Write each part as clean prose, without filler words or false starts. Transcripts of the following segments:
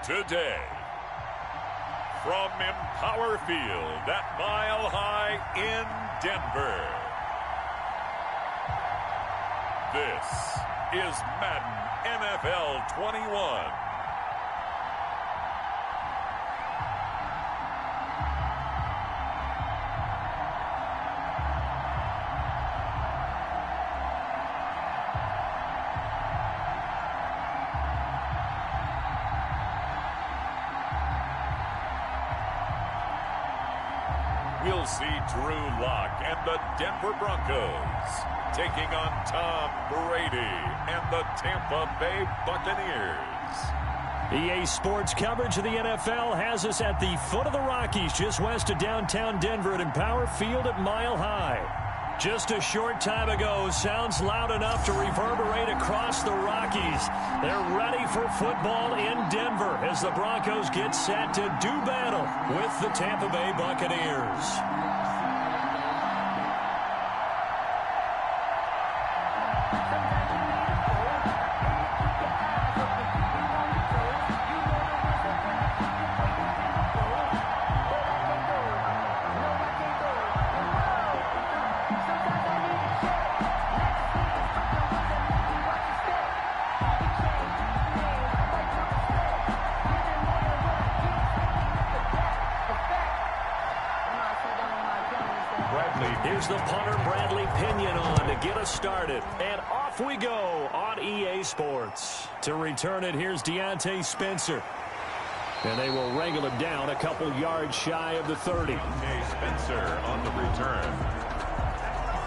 Today, from Empower Field at Mile High in Denver, this is Madden NFL 21. We'll see Drew Lock and the Denver Broncos taking on Tom Brady and the Tampa Bay Buccaneers. EA Sports coverage of the NFL has us at the foot of the Rockies, just west of downtown Denver at Empower Field at Mile High. Just a short time ago, sounds loud enough to reverberate across the Rockies. They're ready for football in Denver as the Broncos get set to do battle with the Tampa Bay Buccaneers. Here's the punter, Bradley Pinion, on to get us started. And off we go on EA Sports. To return it, here's Deontay Spencer. And they will wrangle him down a couple yards shy of the 30. Deontay Spencer on the return.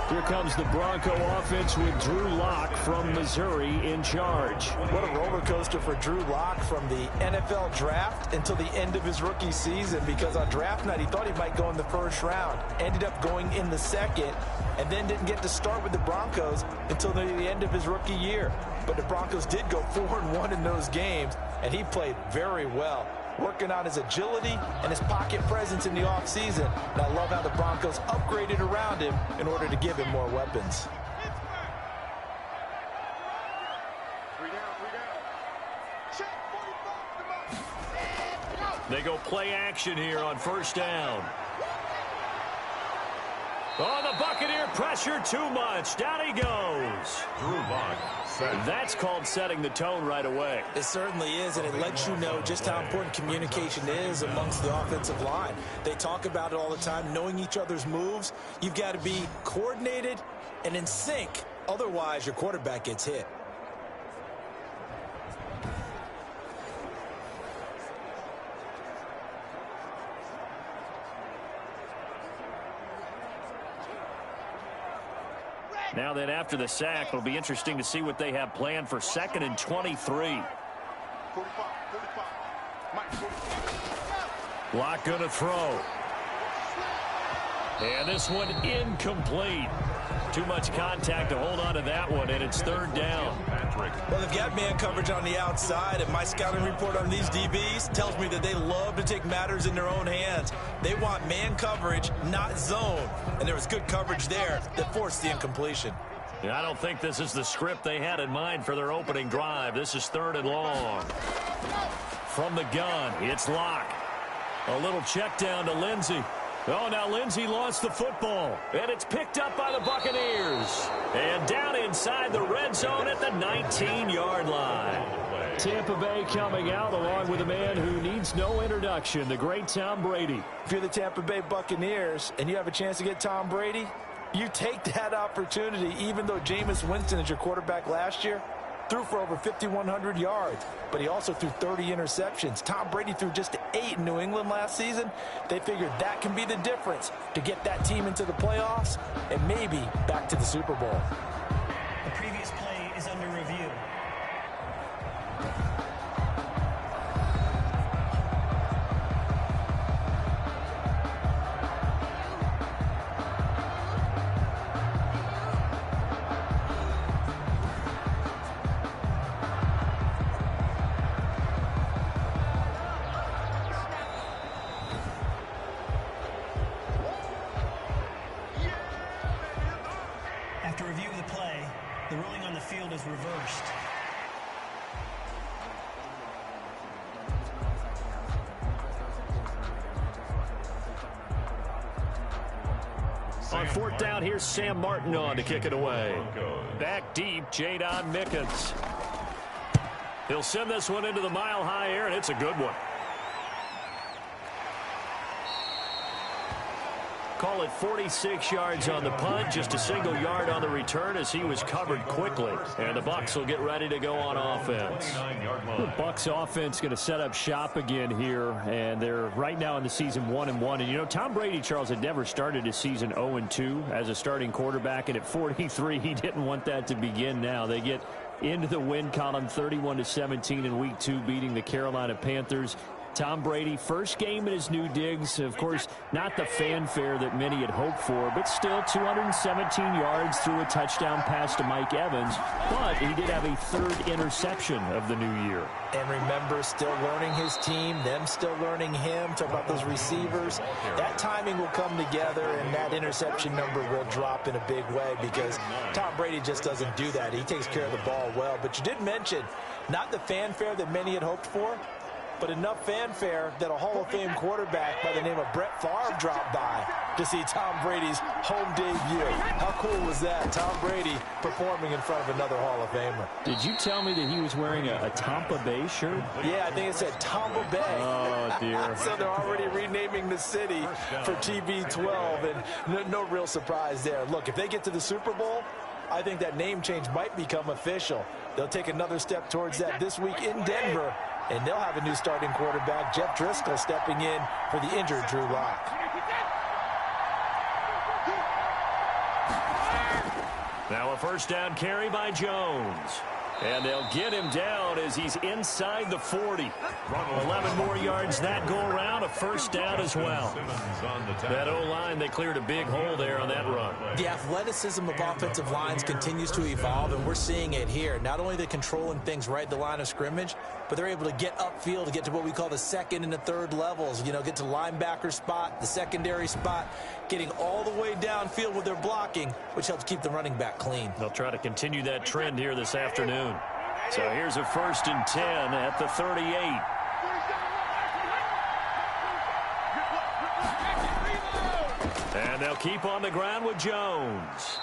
Here comes the Bronco offense with Drew Lock from Missouri in charge. What a roller coaster for Drew Lock from the NFL draft until the end of his rookie season, because on draft night he thought he might go in the first round, ended up going in the second, and then didn't get to start with the Broncos until near the end of his rookie year. But the Broncos did go 4-1 in those games, and he played very well, working on his agility and his pocket presence in the offseason. And I love how the Broncos upgraded around him in order to give him more weapons. They go play action here on first down. Oh, the Buccaneer pressure too much. Down he goes. Drew Lock set. That's called setting the tone right away. It certainly is, and it lets you know just how important communication is amongst the offensive line. They talk about it all the time, knowing each other's moves. You've got to be coordinated and in sync. Otherwise, your quarterback gets hit. Now then, after the sack, it'll be interesting to see what they have planned for 2nd and 23. Lock going to throw. And this one incomplete. Too much contact to hold on to that one, and it's 3rd down. Well, they've got man coverage on the outside, and my scouting report on these DBs tells me that they love to take matters in their own hands. They want man coverage, not zone. And there was good coverage there that forced the incompletion. Yeah, I don't think this is the script they had in mind for their opening drive. This is 3rd and long. From the gun, it's Lock. A little check down to Lindsey. Oh, now Lindsey lost the football, and it's picked up by the Buccaneers. And down inside the red zone at the 19-yard line. Tampa Bay coming out along with a man who needs no introduction, the great Tom Brady. If you're the Tampa Bay Buccaneers and you have a chance to get Tom Brady, you take that opportunity, even though Jameis Winston is your quarterback last year. Threw for over 5,100 yards, but he also threw 30 interceptions. Tom Brady threw just 8 in New England last season. They figured that can be the difference to get that team into the playoffs and maybe back to the Super Bowl. The previous play is under review. After review of the play, the ruling on the field is reversed. 4th down. Here's Sam Martin on to kick it away. Back deep, Jadon Mickens. He'll send this one into the mile-high air, and it's a good one. Call it 46 yards on the punt, just a single yard on the return as he was covered quickly. And the Bucs will get ready to go on offense. The Bucs offense going to set up shop again here, and they're right now in the season 1-1. And you know, Tom Brady, Charles, had never started his season 0-2 as a starting quarterback, and at 43, he didn't want that to begin now. They get into the win column 31-17 in week 2, beating the Carolina Panthers. Tom Brady, first game in his new digs. Of course, not the fanfare that many had hoped for, but still 217 yards through a touchdown pass to Mike Evans. But he did have a 3rd interception of the new year. And remember, still learning his team, them still learning him. Talk about those receivers. That timing will come together, and that interception number will drop in a big way because Tom Brady just doesn't do that. He takes care of the ball well. But you did mention, not the fanfare that many had hoped for, but enough fanfare that a Hall of Fame quarterback by the name of Brett Favre dropped by to see Tom Brady's home debut. How cool was that? Tom Brady performing in front of another Hall of Famer. Did you tell me that he was wearing a Tampa Bay shirt? Yeah, I think it said Tampa Bay. Oh, dear. So they're already renaming the city for TB12, and no real surprise there. Look, if they get to the Super Bowl, I think that name change might become official. They'll take another step towards that this week in Denver, and they'll have a new starting quarterback, Jeff Driscoll, stepping in for the injured Drew Lock. Now a 1st down carry by Jones. And they'll get him down as he's inside the 40. 11 more yards that go around, a 1st down as well. That O-line, they cleared a big hole there on that run. The athleticism of offensive lines continues to evolve, and we're seeing it here. Not only they're controlling things right at the line of scrimmage, but they're able to get upfield to get to what we call the 2nd and the 3rd levels. You know, get to linebacker spot, the secondary spot, getting all the way downfield with their blocking, which helps keep the running back clean. They'll try to continue that trend here this afternoon. So here's a 1st and 10 at the 38. And they'll keep on the ground with Jones.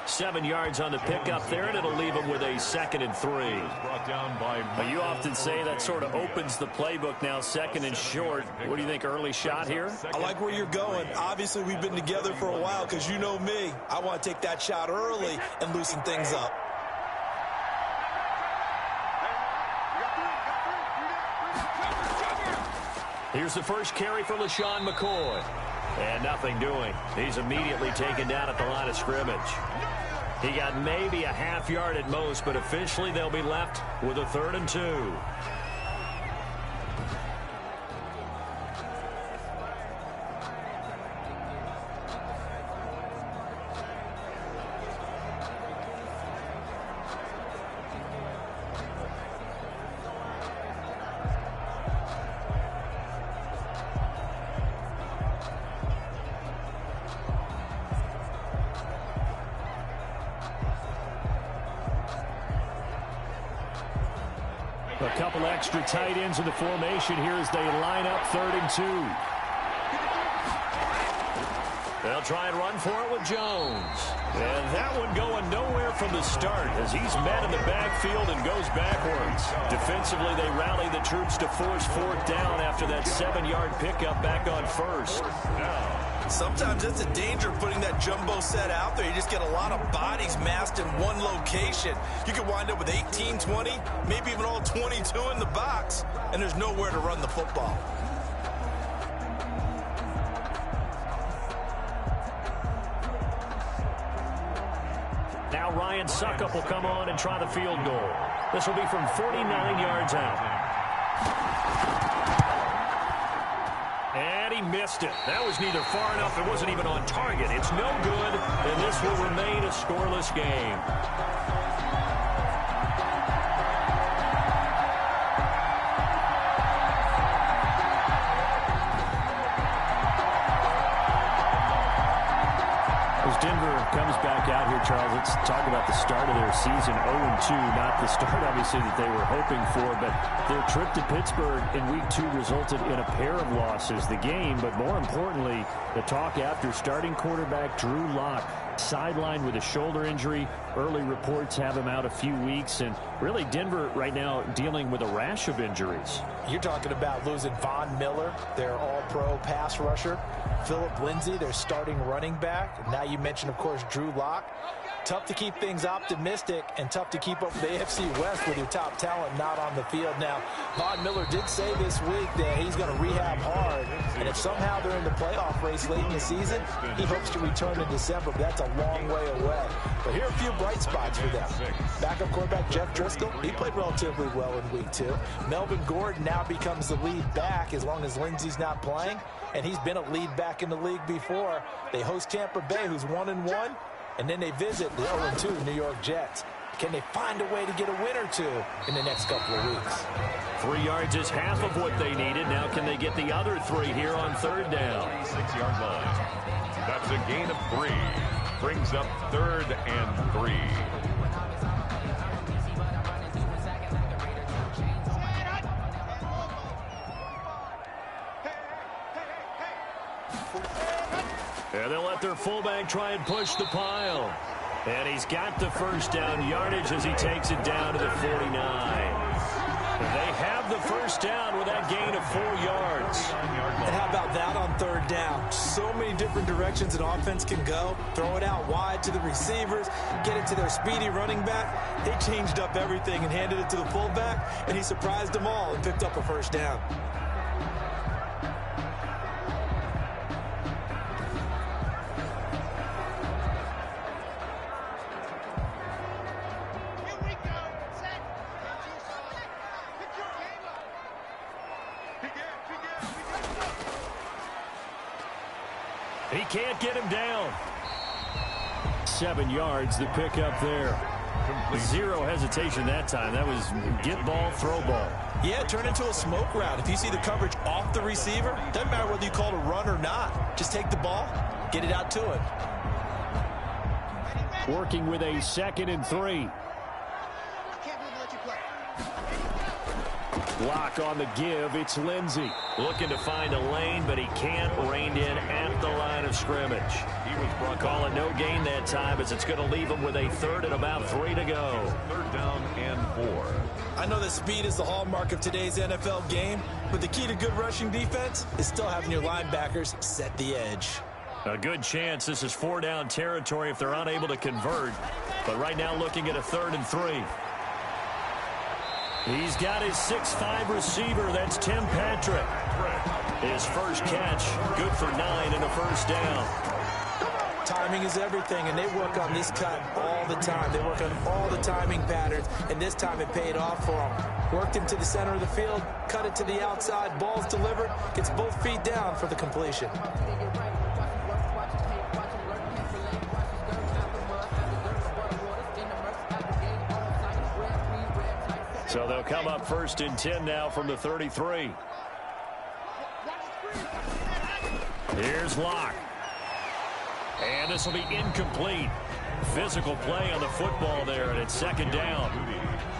7 yards on the pickup there, and it'll leave them with a 2nd and 3. Now, you often say that sort of opens the playbook now, 2nd and short. What do you think, early shot here? I like where you're going. Obviously, we've been together for a while because you know me. I want to take that shot early and loosen things up. Here's the first carry for LaShawn McCoy. And nothing doing. He's immediately taken down at the line of scrimmage. He got maybe a half yard at most, but officially they'll be left with a 3rd and 2. A couple extra tight ends in the formation here as they line up 3rd and 2. They'll try and run for it with Jones. And that one going nowhere from the start as he's met in the backfield and goes backwards. Defensively, they rally the troops to force 4th down after that 7-yard pickup back on 1st. Sometimes it's a danger putting that jumbo set out there. You just get a lot of bodies massed in one location. You could wind up with 18, 20, maybe even all 22 in the box, and there's nowhere to run the football. Now Ryan Suckup will come on and try the field goal. This will be from 49 yards out. And he missed it. That was neither far enough. It wasn't even on target. It's no good, and this will remain a scoreless game. As Denver comes back out here, Charles, let's talk talk about the start of their season, 0-2, not the start, obviously, that they were hoping for, but their trip to Pittsburgh in Week 2 resulted in a pair of losses. The game, but more importantly, the talk after starting quarterback Drew Lock sidelined with a shoulder injury. Early reports have him out a few weeks, and really Denver right now dealing with a rash of injuries. You're talking about losing Von Miller, their all-pro pass rusher, Phillip Lindsay, their starting running back. And now you mentioned, of course, Drew Lock. Tough to keep things optimistic and tough to keep up with the AFC West with your top talent not on the field. Now, Von Miller did say this week that he's going to rehab hard, and if somehow they're in the playoff race late in the season, he hopes to return in December, but that's a long way away. But here are a few bright spots for them. Backup quarterback Jeff Driscoll, he played relatively well in Week 2. Melvin Gordon now becomes the lead back as long as Lindsey's not playing, and he's been a lead back in the league before. They host Tampa Bay, who's 1-1. And then they visit the 0-2 New York Jets. Can they find a way to get a win or two in the next couple of weeks? 3 yards is half of what they needed. Now can they get the other 3 here on third down? 6-yard line. That's a gain of 3. Brings up 3rd and 3. And they'll let their fullback try and push the pile. And he's got the first down yardage as he takes it down to the 49. They have the first down with that gain of 4 yards. And how about that on third down? So many different directions an offense can go. Throw it out wide to the receivers, get it to their speedy running back. They changed up everything and handed it to the fullback, and he surprised them all and picked up a first down. He can't get him down. 7 yards, the pickup there. Zero hesitation that time. That was get ball, throw ball. Yeah, turn into a smoke route. If you see the coverage off the receiver, doesn't matter whether you call it a run or not. Just take the ball, get it out to him. Working with a 2nd and 3. Lock on the give. It's Lindsey. Looking to find a lane, but he can't. Reined in at the line of scrimmage. He was calling no gain that time as it's going to leave him with a 3rd and about 3 to go. 3rd down and 4. I know that speed is the hallmark of today's NFL game, but the key to good rushing defense is still having your linebackers set the edge. A good chance this is 4 down territory if they're unable to convert. But right now looking at a 3rd and 3. He's got his 6'5 receiver. That's Tim Patrick. His first catch, good for 9 and a first down. Timing is everything, and they work on this cut all the time. They work on all the timing patterns, and this time it paid off for them. Worked him to the center of the field, cut it to the outside, ball's delivered, gets both feet down for the completion. So they'll come up 1st and 10 now from the 33. Here's Locke. And this will be incomplete. Physical play on the football there, and it's 2nd down.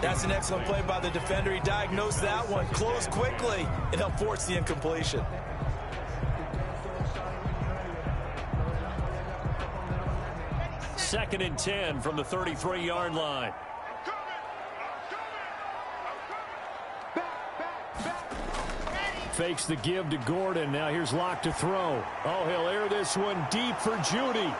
That's an excellent play by the defender. He diagnosed that one, closed quickly, and helped force the incompletion. Second and 10 from the 33-yard line. Fakes the give to Gordon. Now here's Locke to throw. Oh, he'll air this one deep for Judy.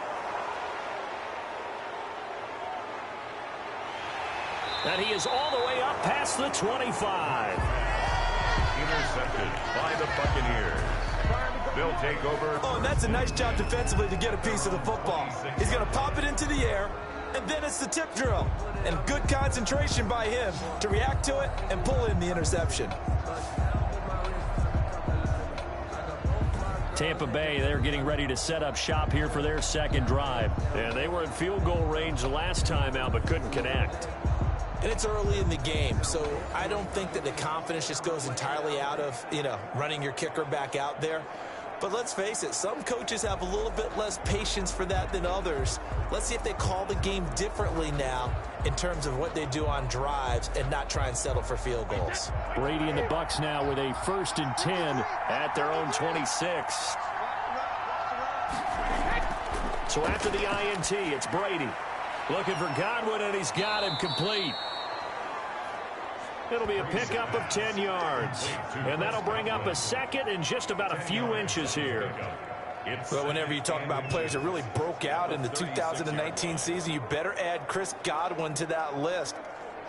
And he is all the way up past the 25. Intercepted by the Buccaneers. They'll take over. Oh, and that's a nice job defensively to get a piece of the football. He's going to pop it into the air, and then it's the tip drill. And good concentration by him to react to it and pull in the interception. Tampa Bay, they're getting ready to set up shop here for their 2nd drive. Yeah, they were in field goal range the last time out, but couldn't connect. And it's early in the game, so I don't think that the confidence just goes entirely out of, running your kicker back out there. But let's face it, some coaches have a little bit less patience for that than others. Let's see if they call the game differently now in terms of what they do on drives and not try and settle for field goals. Brady and the Bucs now with a 1st and 10 at their own 26. So after the INT, it's Brady. Looking for Godwin, and he's got him complete. It'll be a pickup of 10 yards. And that'll bring up a second and just about a few inches here. Well, whenever you talk about players that really broke out in the 2019 season, you better add Chris Godwin to that list.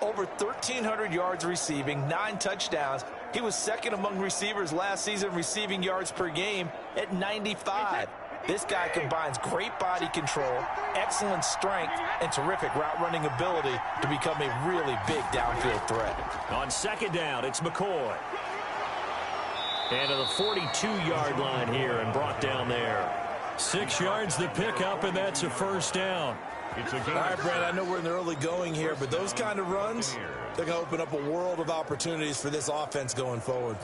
Over 1,300 yards receiving, 9 touchdowns. He was second among receivers last season receiving yards per game at 95. This guy combines great body control, excellent strength, and terrific route running ability to become a really big downfield threat. On second down, it's McCoy. And to the 42-yard line here and brought down there. 6 yards the pickup, and that's a first down. All right, Brad, I know we're in the early going here, but those kind of runs, they're going to open up a world of opportunities for this offense going forward.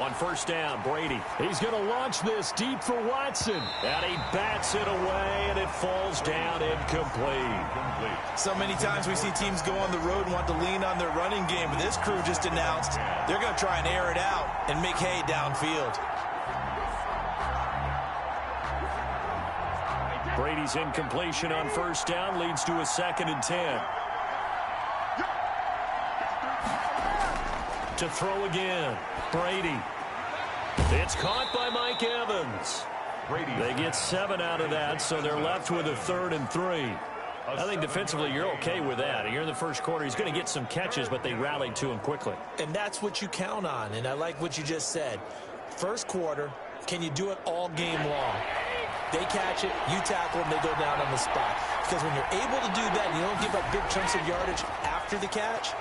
On first down, Brady. He's going to launch this deep for Watson. And he bats it away, and it falls down incomplete. So many times we see teams go on the road and want to lean on their running game, but this crew just announced they're going to try and air it out and make hay downfield. Brady's incompletion on first down leads to a 2nd and 10. To throw again, Brady. It's caught by Mike Evans. They get 7 out of that, so they're left with a 3rd and 3. I think defensively you're okay with that. Here in the first quarter, he's going to get some catches, but they rallied to him quickly. And that's what you count on, and I like what you just said. First quarter, can you do it all game long? They catch it, you tackle them, they go down on the spot. Because when you're able to do that and you don't give up big chunks of yardage after the catch,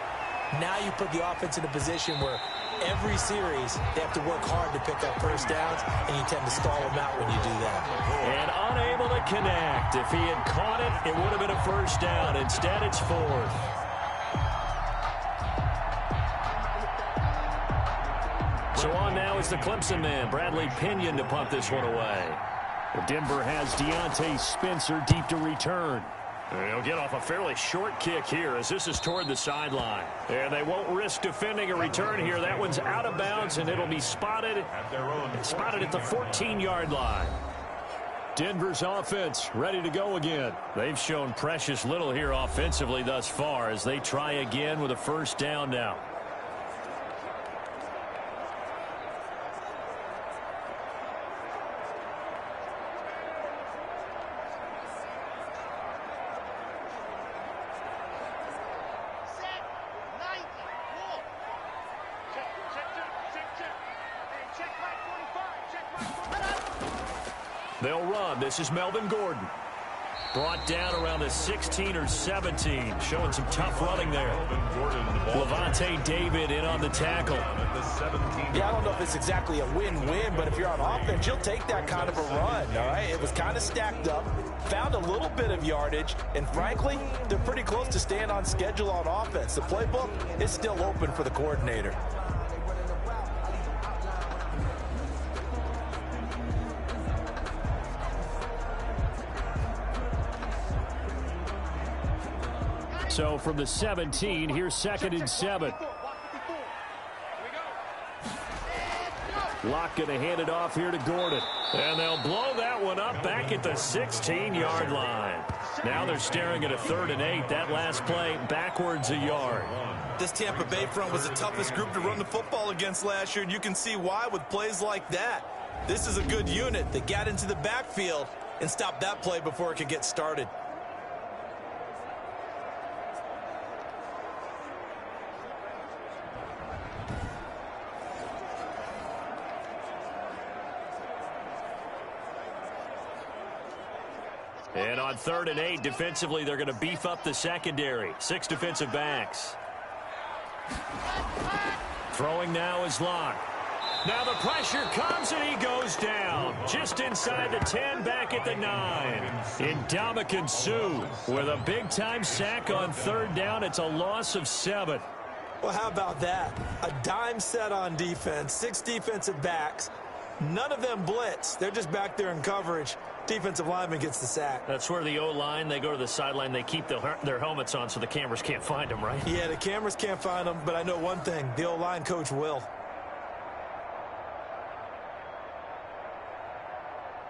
now you put the offense in a position where every series they have to work hard to pick up first downs, and you tend to stall them out when you do that. And unable to connect. If he had caught it, it would have been a first down. Instead, it's 4th. So on now is the Clemson man, Bradley Pinion, to punt this one away. Denver has Deontay Spencer deep to return. He'll get off a fairly short kick here as this is toward the sideline. And they won't risk defending a return here. That one's out of bounds, and it'll be spotted at the 14-yard line. Denver's offense ready to go again. They've shown precious little here offensively thus far as they try again with a first down now. They'll run. This is Melvin Gordon. Brought down around the 16 or 17. Showing some tough running there. Levante David in on the tackle. Yeah, I don't know if it's exactly a win-win, but if you're on offense, you'll take that kind of a run, all right? It was kind of stacked up, found a little bit of yardage, and frankly, they're pretty close to staying on schedule on offense. The playbook is still open for the coordinator. So from the 17, here's 2nd and 7. Locke going to hand it off here to Gordon. And they'll blow that one up back at the 16-yard line. Now they're staring at a 3rd and 8. That last play backwards a yard. This Tampa Bay front was the toughest group to run the football against last year, and you can see why with plays like that. This is a good unit that got into the backfield and stopped that play before it could get started. And on 3rd and 8, defensively, they're going to beef up the secondary. 6 defensive backs. Throwing now is Locke. Now the pressure comes, and he goes down. Just inside the 10, back at the 9. Ndamukong Suh with a big-time sack on third down. It's a loss of 7. Well, how about that? A dime set on defense, 6 defensive backs. None of them blitz. They're just back there in coverage. Defensive lineman gets the sack. That's where the O-line, they go to the sideline, they keep their helmets on so the cameras can't find them, right? Yeah, the cameras can't find them, but I know one thing. The O-line coach will.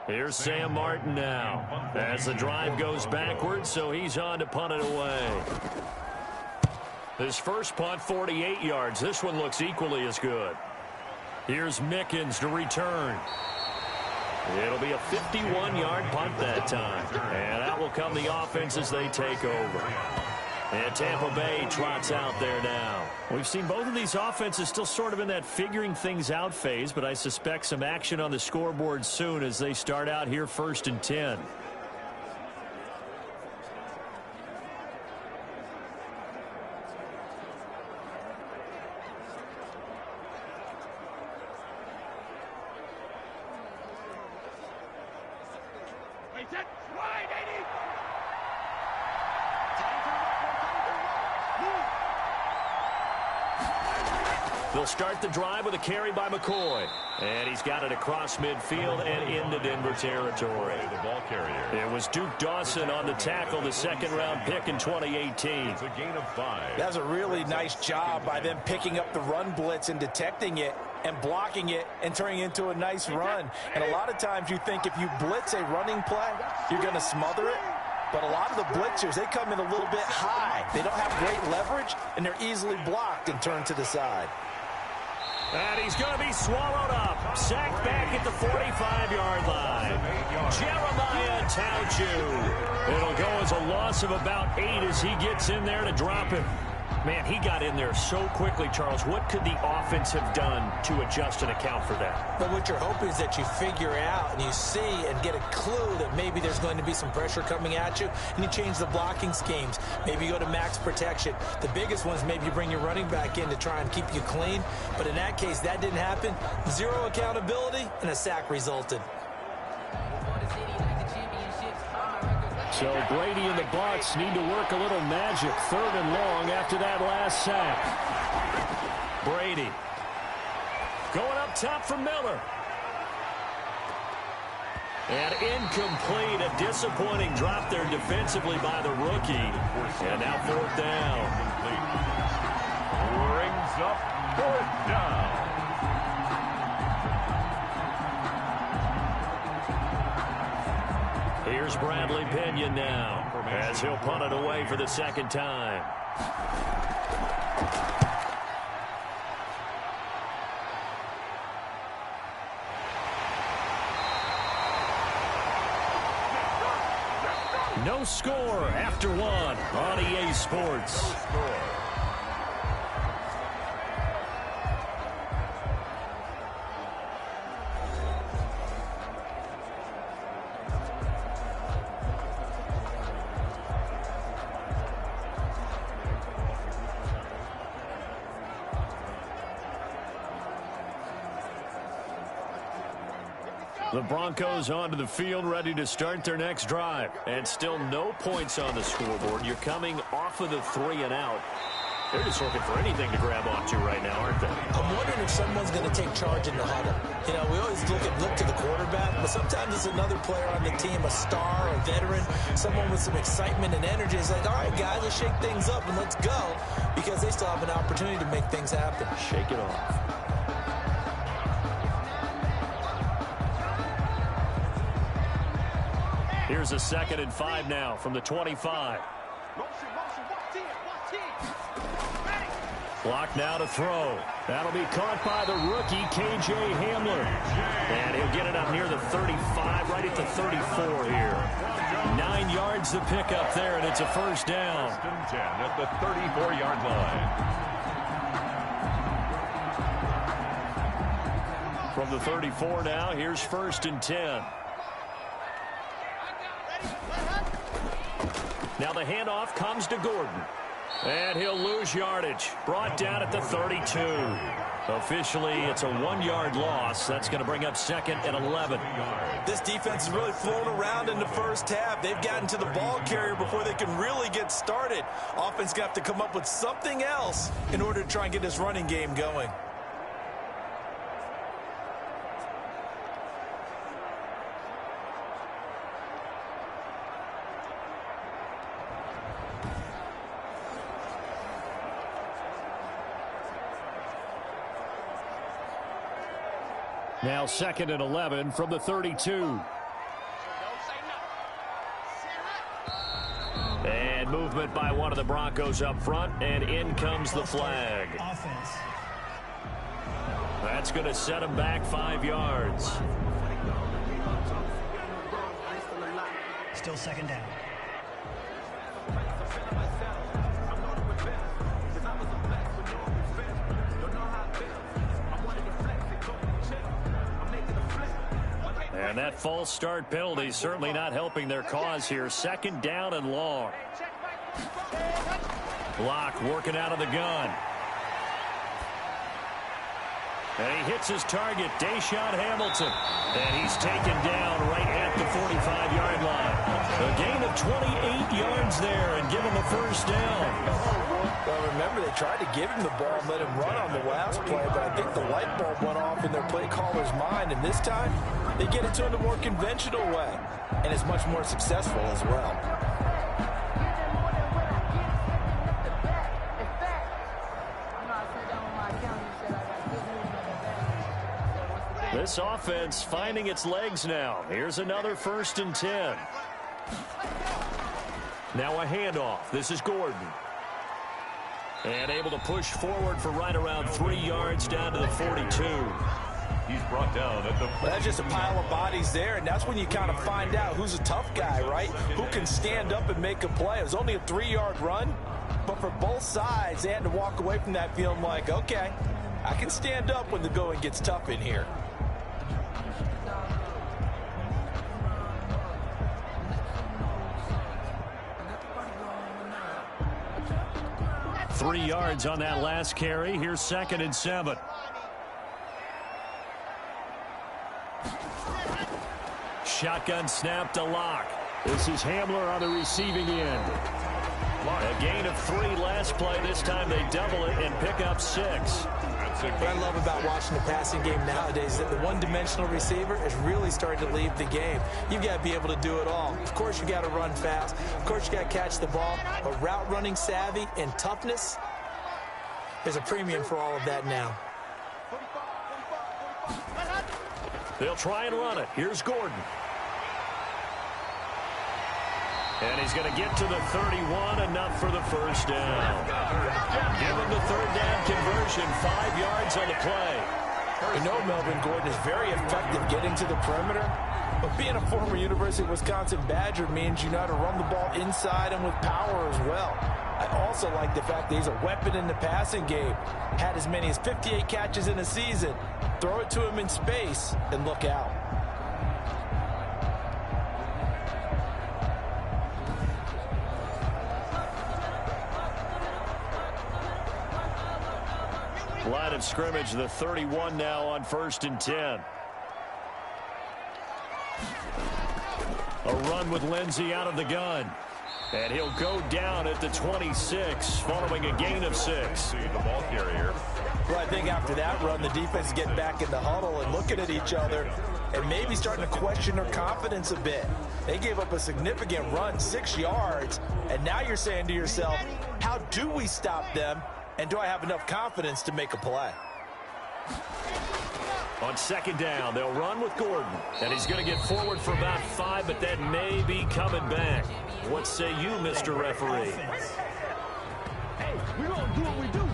Here's Sam Martin now as the drive goes backwards, so he's on to punt it away. His first punt, 48 yards. This one looks equally as good. Here's Mickens to return. It'll be a 51-yard punt that time. And out will come the offense as they take over. And Tampa Bay trots out there now. We've seen both of these offenses still sort of in that figuring things out phase, but I suspect some action on the scoreboard soon as they start out here 1st and 10. They'll start the drive with a carry by McCoy. And he's got it across midfield and into Denver territory. The ball carrier. It was Duke Dawson on the tackle, the second-round pick in 2018. It's a gain of 5. That's a really nice job by them picking up the run blitz and detecting it and blocking it and turning it into a nice run. And a lot of times you think if you blitz a running play, you're going to smother it. But a lot of the blitzers, they come in a little bit high. They don't have great leverage, and they're easily blocked and turned to the side. And he's going to be swallowed up. Sacked back at the 45-yard line. Jeremiah Tauchu. It'll go as a loss of about 8 as he gets in there to drop him. Man, he got in there so quickly, Charles. What could the offense have done to adjust and account for that? But what you're hoping is that you figure out and you see and get a clue that maybe there's going to be some pressure coming at you, and you change the blocking schemes. Maybe you go to max protection. The biggest one is maybe you bring your running back in to try and keep you clean. But in that case, that didn't happen. 0 accountability, and a sack resulted. So Brady and the Bucs need to work a little magic. 3rd and long after that last sack. Brady going up top for Miller. And incomplete. A disappointing drop there defensively by the rookie. And now 4th down. Brings up 4th down. Here's Bradley Pinion now as he'll punt it away for the 2nd time. No score after 1 on EA Sports. The Broncos onto the field, ready to start their next drive. And still no points on the scoreboard. You're coming off of the 3 and out. They're just looking for anything to grab onto right now, aren't they? I'm wondering if someone's going to take charge in the huddle. You know, we always look to the quarterback, but sometimes it's another player on the team, a star, a veteran, someone with some excitement and energy. It's like, all right, guys, let's shake things up and let's go, because they still have an opportunity to make things happen. Shake it off. Here's a 2nd and 5 now from the 25. Clock now to throw. That'll be caught by the rookie, K.J. Hamler. And he'll get it up near the 35, right at the 34 here. 9 yards to pick up there, and it's a 1st down. 10 at the 34-yard line. From the 34 now, here's 1st and 10. Now the handoff comes to Gordon. And he'll lose yardage. Brought down at the 32. Officially, it's a 1-yard loss. That's going to bring up 2nd and 11. This defense is really flown around in the first half. They've gotten to the ball carrier before they can really get started. Offense going to have to come up with something else in order to try and get this running game going. Now 2nd and 11 from the 32. And movement by one of the Broncos up front, and in comes the flag. Offense. That's going to set them back 5 yards. Still 2nd down. And that false start penalty certainly not helping their cause here. 2nd down and long. Locke working out of the gun. And he hits his target, Deshaun Hamilton. And he's taken down right at the 45-yard line. A gain of 28 yards there and given the first down. Well, remember, they tried to give him the ball and let him run on the last play, but I think the light bulb went off in their play caller's mind, and this time they get it to him the more conventional way, and it's much more successful as well. This offense finding its legs now. Here's another 1st and 10. Now a handoff. This is Gordon. And able to push forward for right around 3 yards down to the 42. He's brought down at the... That's just a pile of bodies there, and that's when you kind of find out who's a tough guy, right? Who can stand up and make a play. It was only a 3-yard run, but for both sides, they had to walk away from that feeling like, okay, I can stand up when the going gets tough in here. 3 yards on that last carry. Here's 2nd and 7. Shotgun snap to Locke. This is Hamler on the receiving end. A gain of 3 last play. This time they double it and pick up 6. What I love about watching the passing game nowadays is that the one-dimensional receiver is really starting to leave the game. You've got to be able to do it all. Of course, you got to run fast. Of course, you got to catch the ball. But route running savvy and toughness, there's a premium for all of that now. They'll try and run it. Here's Gordon. And he's going to get to the 31, enough for the first down. Give him the 3rd down conversion, 5 yards on the play. You know Melvin Gordon is very effective getting to the perimeter, but being a former University of Wisconsin Badger means you know how to run the ball inside and with power as well. I also like the fact that he's a weapon in the passing game. Had as many as 58 catches in a season. Throw it to him in space and look out. Line of scrimmage, the 31 now on 1st and 10. A run with Lindsey out of the gun. And he'll go down at the 26 following a gain of 6. The ball carrier. Well, I think after that run, the defense is getting back in the huddle and looking at each other and maybe starting to question their confidence a bit. They gave up a significant run, 6 yards, and now you're saying to yourself, how do we stop them? And do I have enough confidence to make a play? On 2nd down, they'll run with Gordon. And he's going to get forward for about 5, but that may be coming back. What say you, Mr. Referee? Hey, we're going to do what we do.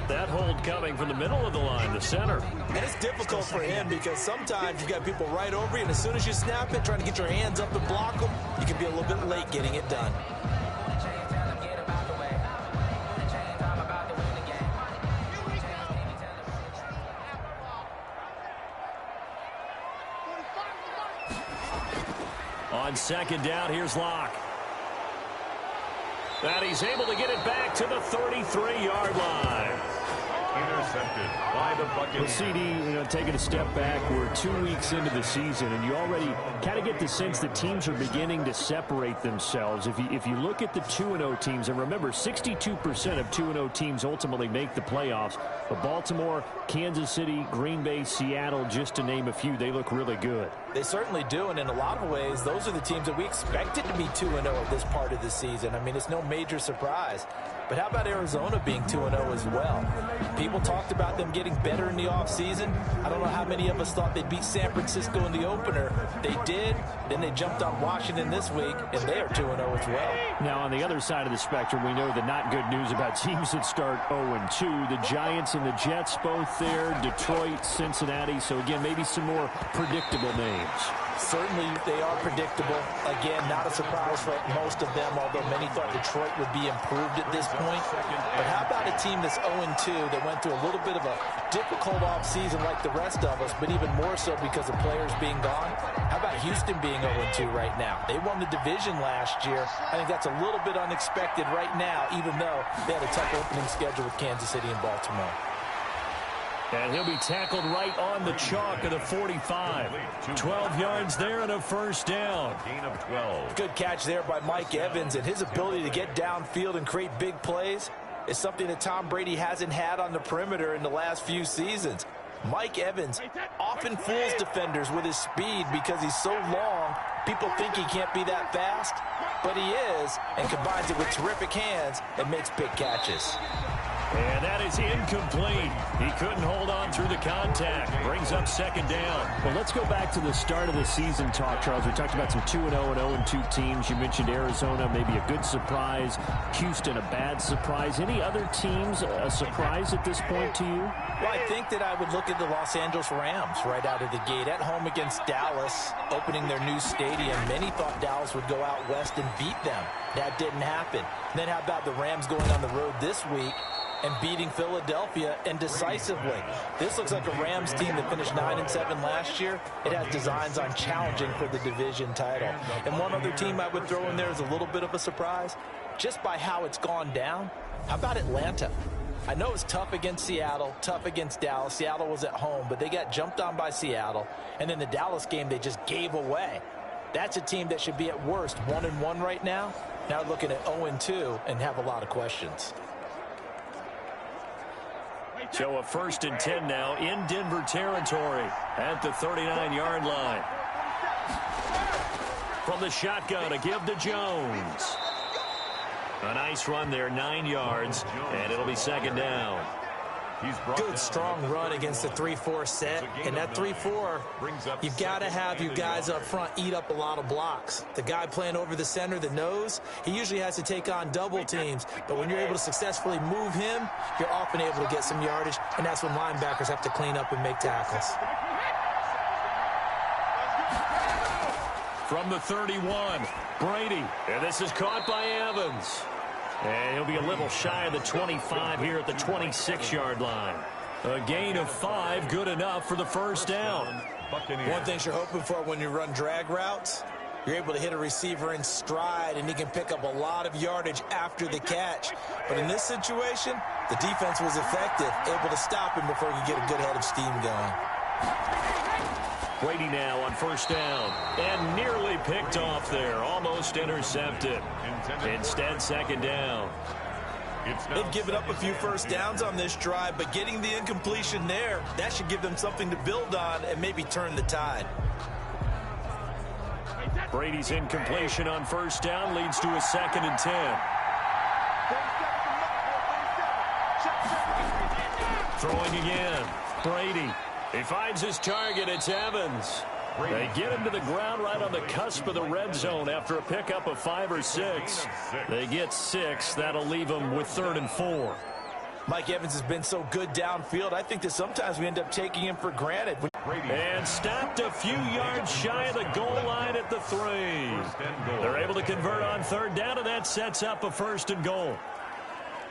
That hold coming from the middle of the line, the center. And it's difficult for him because sometimes you've got people right over you, and as soon as you snap it, trying to get your hands up and block them, you can be a little bit late getting it done. On 2nd down, here's Locke. And he's able to get it back to the 33-yard line. intercepted by the Buccaneers. Well, CD, taking a step back, we're 2 weeks into the season, and you already kind of get the sense that teams are beginning to separate themselves. If you look at the 2-0 teams, and remember, 62% of 2-0 teams ultimately make the playoffs. But Baltimore, Kansas City, Green Bay, Seattle, just to name a few, they look really good. They certainly do, and in a lot of ways, those are the teams that we expected to be 2-0 at this part of the season. I mean, it's no major surprise. But how about Arizona being 2-0 as well? People talked about them getting better in the offseason. I don't know how many of us thought they'd beat San Francisco in the opener. They did. Then they jumped on Washington this week, and they are 2-0 as well. Now, on the other side of the spectrum, we know the not good news about teams that start 0-2. The Giants and the Jets both there. Detroit, Cincinnati. So, again, maybe some more predictable names. Certainly they are predictable. Again, not a surprise for most of them, although many thought Detroit would be improved at this point. But how about a team that's 0-2 that went through a little bit of a difficult offseason like the rest of us, but even more so because of players being gone? How about Houston being 0-2 right now? They won the division last year. I think that's a little bit unexpected right now, even though they had a tough opening schedule with Kansas City and Baltimore. And he'll be tackled right on the chalk of the 45. 12 yards there and a first down. Gain of 12. Good catch there by Mike Evans, and his ability to get downfield and create big plays is something that Tom Brady hasn't had on the perimeter in the last few seasons. Mike Evans often fools defenders with his speed because he's so long. People think he can't be that fast, but he is, and combines it with terrific hands and makes big catches. And that is incomplete. He couldn't hold on through the contact. Brings up second down. Well, let's go back to the start of the season talk, Charles. We talked about some 2-0 and 0-2 teams. You mentioned Arizona, maybe a good surprise. Houston, a bad surprise. Any other teams a surprise at this point to you? Well, I think that I would look at the Los Angeles Rams right out of the gate. At home against Dallas, opening their new stadium. Many thought Dallas would go out west and beat them. That didn't happen. Then how about the Rams going on the road this week and beating Philadelphia, and decisively? This looks like a Rams team that finished 9-7 last year. It has designs on challenging for the division title. And one other team I would throw in there is a little bit of a surprise, just by how it's gone down. How about Atlanta? I know it's tough against Seattle, tough against Dallas. Seattle was at home, but they got jumped on by Seattle. And then the Dallas game, they just gave away. That's a team that should be at worst 1-1 right now. Now looking at 0-2 and have a lot of questions. So a 1st and 10 now in Denver territory at the 39-yard line. From the shotgun, a give to Jones. A nice run there, 9 yards, and it'll be second down. Good, strong run against the 3-4 set. And that 3-4, you've got to have your guys up front eat up a lot of blocks. The guy playing over the center, the nose, he usually has to take on double teams. But when you're able to successfully move him, you're often able to get some yardage. And that's when linebackers have to clean up and make tackles. From the 31, Brady. And this is caught by Evans. And he'll be a little shy of the 25 here at the 26-yard line. A gain of 5, good enough for the first down. One thing you're hoping for when you run drag routes, you're able to hit a receiver in stride, and he can pick up a lot of yardage after the catch. But in this situation, the defense was effective, able to stop him before he could get a good head of steam going. Brady now on first down, and nearly picked off there, almost intercepted. Instead, second down. They've given up a few first downs on this drive, but getting the incompletion there, that should give them something to build on and maybe turn the tide. Brady's incompletion on first down leads to a 2nd and 10. Throwing again, Brady. He finds his target. It's Evans. They get him to the ground right on the cusp of the red zone after a pickup of 5 or 6. They get 6. That'll leave them with 3rd and 4. Mike Evans has been so good downfield, I think that sometimes we end up taking him for granted. And stopped a few yards shy of the goal line at the 3. They're able to convert on 3rd down, and that sets up a 1st and goal.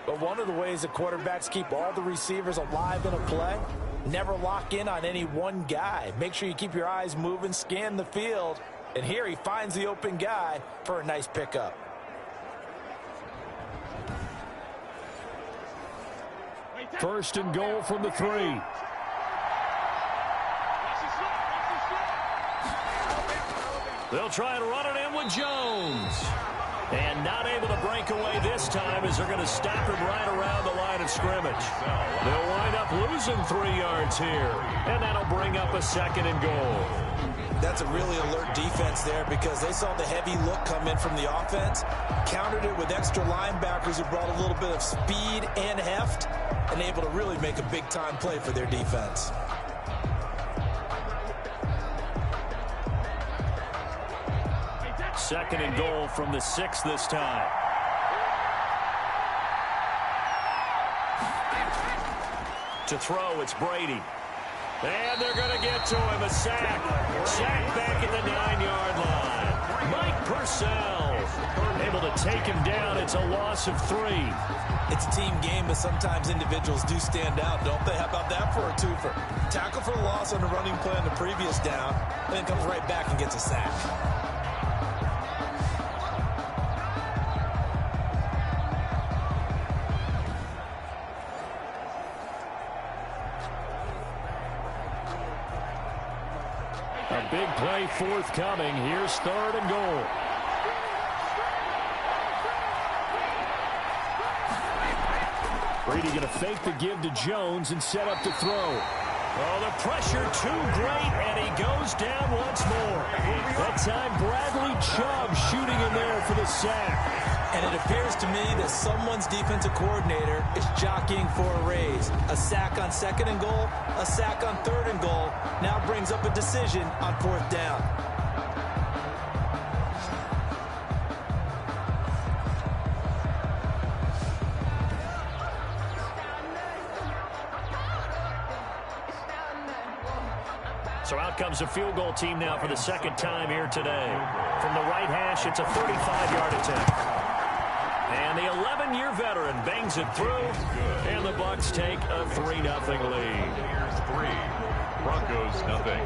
But one of the ways the quarterbacks keep all the receivers alive in a play, never lock in on any one guy. Make sure you keep your eyes moving, scan the field. And here he finds the open guy for a nice pickup. First and goal from the 3. They'll try and run it in with Jones. And not able to break away this time as they're going to stop him right around the line of scrimmage. They'll wind up losing 3 yards here. And that'll bring up a second and goal. That's a really alert defense there because they saw the heavy look come in from the offense, countered it with extra linebackers who brought a little bit of speed and heft, and able to really make a big-time play for their defense. Second and goal from the 6 this time. To throw, it's Brady. And they're going to get to him. A sack. Sack back at the 9-yard line. Mike Purcell able to take him down. It's a loss of 3. It's a team game, but sometimes individuals do stand out, don't they? How about that for a twofer? Tackle for the loss on the running play on the previous down, and then comes right back and gets a sack. A big play forthcoming. Here's third and goal. Brady going to fake the give to Jones and set up to throw. Oh, the pressure too great, and he goes down once more. That time, Bradley Chubb shooting in there for the sack. And it appears to me that someone's defensive coordinator is jockeying for a raise. A sack on second and goal, a sack on third and goal, now brings up a decision on fourth down. So out comes a field goal team now for the second time here today. From the right hash, it's a 35-yard attempt. And the 11-year veteran bangs it through, and the Bucs take a 3-0 lead. Here's 3. Broncos, nothing.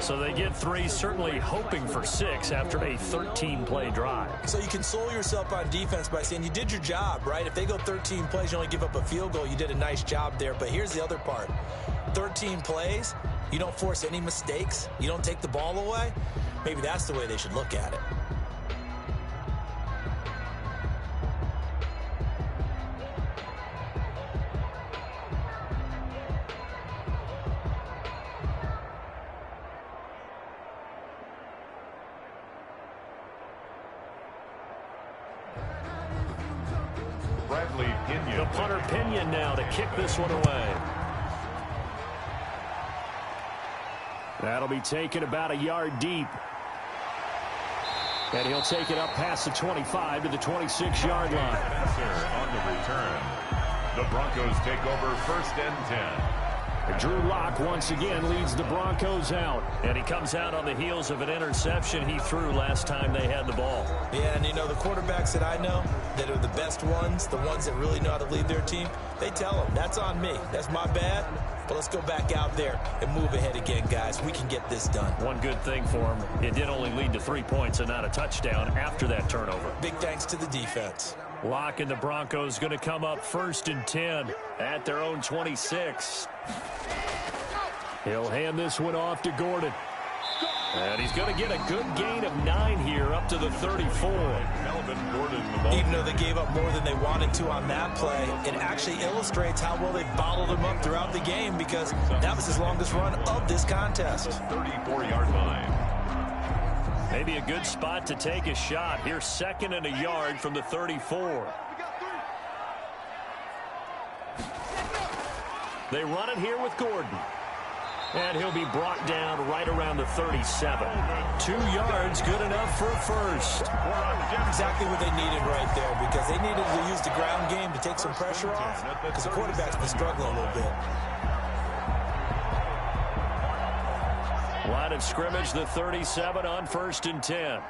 So they get 3, certainly hoping for 6 after a 13-play drive. So you console yourself on defense by saying you did your job, right? If they go 13 plays, you only give up a field goal, you did a nice job there. But here's the other part. 13 plays, you don't force any mistakes, you don't take the ball away. Maybe that's the way they should look at it. Bradley Pinion. The punter Pinion now to kick this one away. That'll be taken about a yard deep. And he'll take it up past the 25 to the 26-yard line. Spencer on the return. The Broncos take over first and 10. Drew Lock once again leads the Broncos out. And he comes out on the heels of an interception he threw last time they had the ball. Yeah, and you know, the quarterbacks that I know that are the best ones, the ones that really know how to lead their team, they tell them, that's on me. That's my bad. But let's go back out there and move ahead again, guys. We can get this done. One good thing for him, it did only lead to 3 points and not a touchdown after that turnover. Big thanks to the defense. Lock and the Broncos going to come up first and 10 at their own 26. He'll hand this one off to Gordon. And he's going to get a good gain of 9 here up to the 34. Melvin Gordon. Even though they gave up more than they wanted to on that play, it actually illustrates how well they bottled him up throughout the game because that was his longest run of this contest. 34-yard line. Maybe a good spot to take a shot. Here's second and a yard from the 34. They run it here with Gordon. And he'll be brought down right around the 37. 2 yards, good enough for a first. Exactly what they needed right there because they needed to use the ground game to take some pressure off because the quarterback's been struggling a little bit. Line of scrimmage, the 37 on first and 10.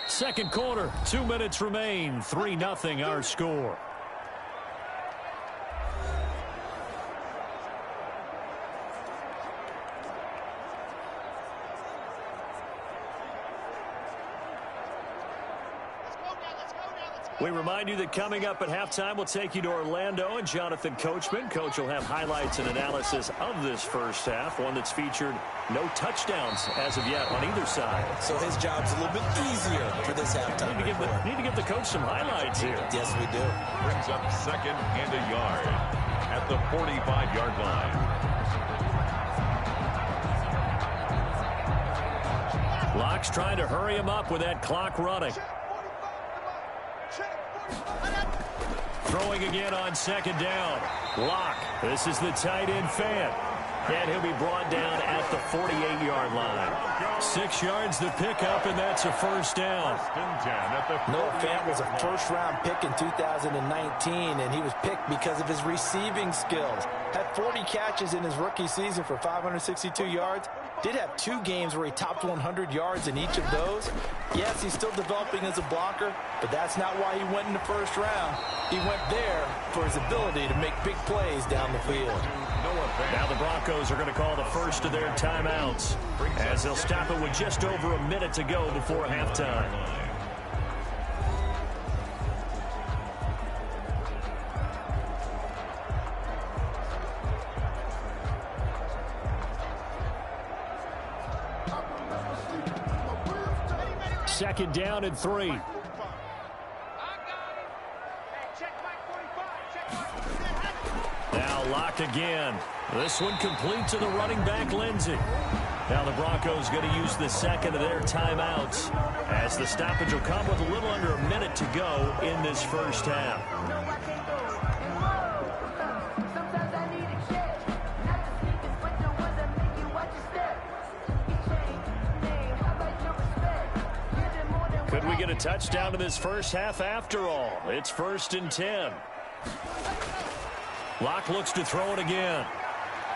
Second quarter, 2 minutes remain. 3-0 our score. We remind you that coming up at halftime, we'll take you to Orlando and Jonathan Coachman. Coach will have highlights and analysis of this first half, one that's featured no touchdowns as of yet on either side. So his job's a little bit easier for this halftime. Need to give the coach some highlights here. Yes, we do. Brings up 2nd and a yard at the 45-yard line. Locke's trying to hurry him up with that clock running. Throwing again on 2nd down. Locke. This is the tight end Fant. And he'll be brought down at the 48-yard line. 6 yards the pickup, and that's a first down. Noah Fant was a first-round pick in 2019, and he was picked because of his receiving skills. Had 40 catches in his rookie season for 562 yards. Did have 2 games where he topped 100 yards in each of those. Yes, he's still developing as a blocker, but that's not why he went in the first round. He went there for his ability to make big plays down the field. Now the Broncos are going to call the first of their timeouts as they'll stop it with just over a minute to go before halftime. Second down and 3. Now Locke again. This one complete to the running back, Lindsey. Now the Broncos going to use the second of their timeouts as the stoppage will come with a little under a minute to go in this first half. Could we get a touchdown in this first half after all? It's 1st and 10. Locke looks to throw it again.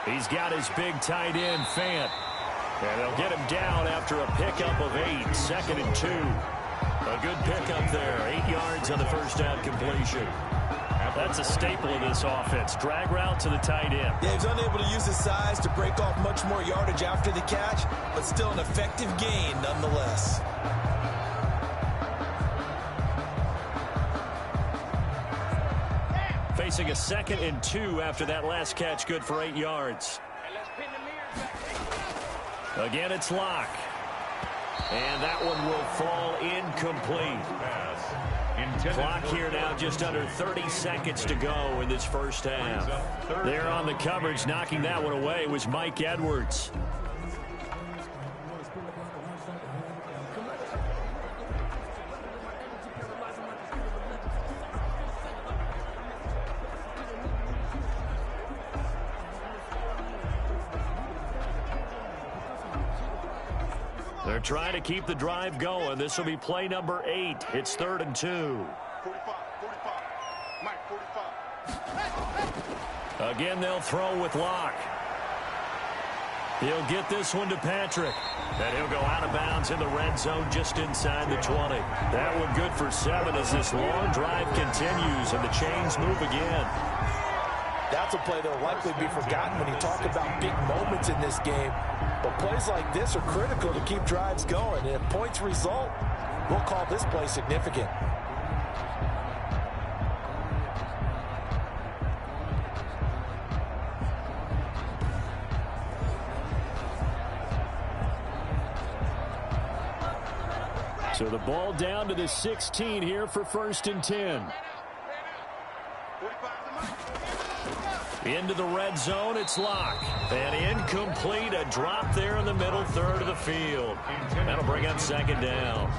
He's got his big tight end, Fant. And they'll get him down after a pickup of 8. 2nd and 2. A good pickup there. 8 yards on the first down completion. That's a staple of this offense. Drag route to the tight end. Yeah, he's unable to use his size to break off much more yardage after the catch, but still an effective gain nonetheless. Facing a 2nd and 2 after that last catch, good for 8 yards. Again, it's Locke. And that one will fall incomplete. Clock here now just under 30 seconds to go in this first half. There on the coverage, knocking that one away was Mike Edwards. They're trying to keep the drive going. This will be play number 8. It's 3rd and 2. Again, they'll throw with Locke. He'll get this one to Patrick. And he'll go out of bounds in the red zone just inside the 20. That one good for 7 as this long drive continues and the chains move again. That's a play that will likely be forgotten when you talk about big moments in this game. But plays like this are critical to keep drives going. And if points result, we'll call this play significant. So the ball down to the 16 here for 1st and 10. Into the red zone, it's Locke. And incomplete, a drop there in the middle third of the field. That'll bring up 2nd down.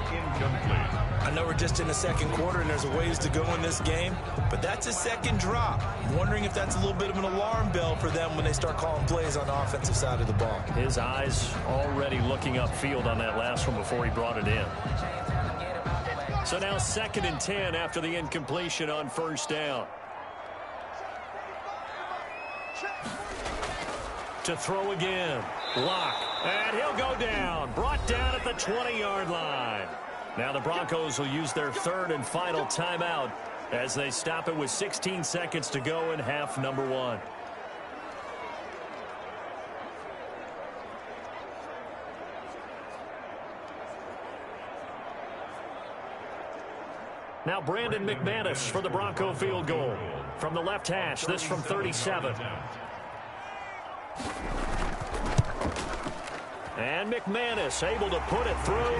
I know we're just in the 2nd quarter and there's a ways to go in this game, but that's a 2nd drop. I'm wondering if that's a little bit of an alarm bell for them when they start calling plays on the offensive side of the ball. His eyes already looking upfield on that last one before he brought it in. So now 2nd and 10 after the incompletion on 1st down. To throw again. Locke. And he'll go down. Brought down at the 20-yard line. Now the Broncos will use their 3rd and final timeout as they stop it with 16 seconds to go in half number 1. Now Brandon McManus for the Bronco field goal. From the left hash, this from 37. And McManus able to put it through.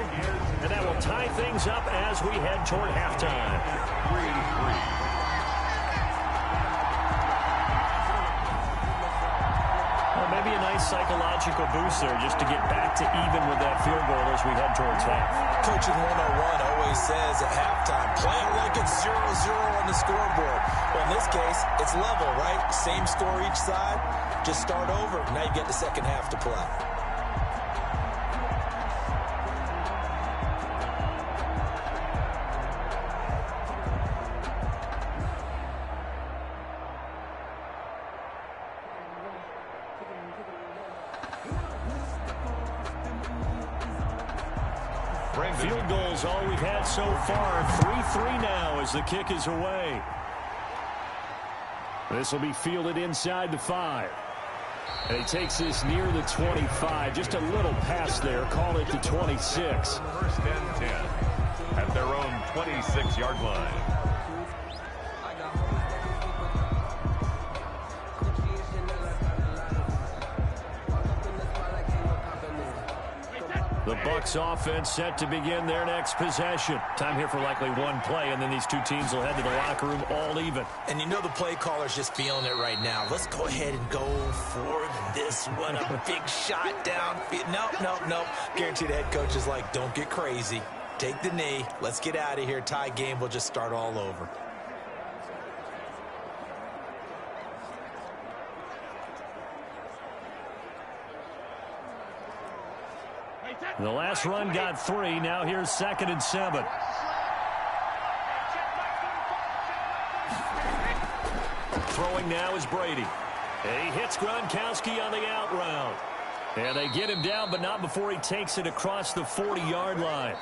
And that will tie things up as we head toward halftime. 3-3. Well, maybe a nice psychological boost there just to get back to even with that field goal as we head towards half. Coaching 101 always says at halftime, play it like it's 0-0 on the scoreboard. Well, in this case, it's level, right? Same score each side. Just start over. Now you get the second half to play. Field goals all we've had so far. 3-3 now as the kick is away. This will be fielded inside the 5. And he takes this near the 25. Just a little pass there. Call it the 26. First and 10 at their own 26-yard line. The Bucs offense set to begin their next possession. Time here for likely one play, and then these two teams will head to the locker room all even. And you know the play caller's just feeling it right now. Let's go ahead and go for this one. A big shot down. Nope. Guaranteed the head coach is like, don't get crazy. Take the knee. Let's get out of here. Tie game. We'll just start all over. The last run got 3. Now here's 2nd and 7. Throwing now is Brady. He hits Gronkowski on the out route. And they get him down, but not before he takes it across the 40-yard line.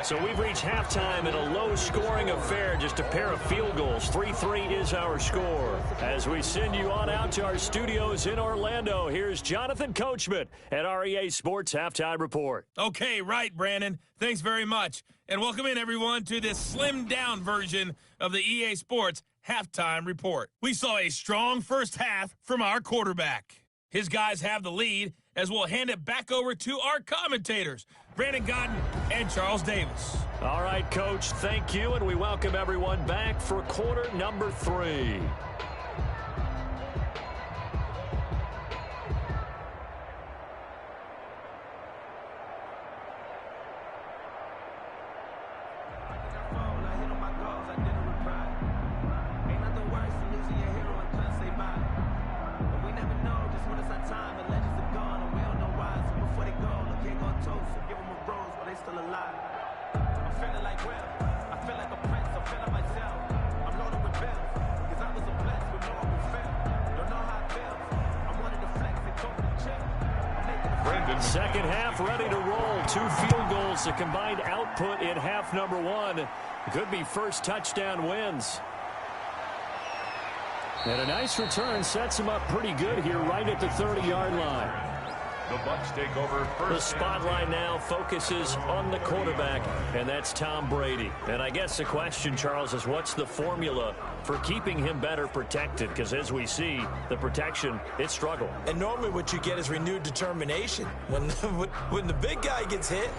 So we've reached halftime in a low-scoring affair, just a pair of field goals. 3-3 is our score. As we send you on out to our studios in Orlando, here's Jonathan Coachman at REA Sports Halftime Report. Okay, right, Brandon. Thanks very much. And welcome in, everyone, to this slimmed-down version of the EA Sports Halftime Report. We saw a strong first half from our quarterback. His guys have the lead as we'll hand it back over to our commentators, Brandon Godden and Charles Davis. All right, Coach, thank you, and we welcome everyone back for quarter number 3. Second half ready to roll. 2 field goals, the combined output in half number 1. Could be first touchdown wins. And a nice return sets him up pretty good here right at the 30-yard line. The Bucs take over first. The spotlight now focuses on the quarterback, and that's Tom Brady. And I guess the question, Charles, is what's the formula for keeping him better protected? Because as we see, the protection, it struggled. And normally what you get is renewed determination. When the big guy gets hit,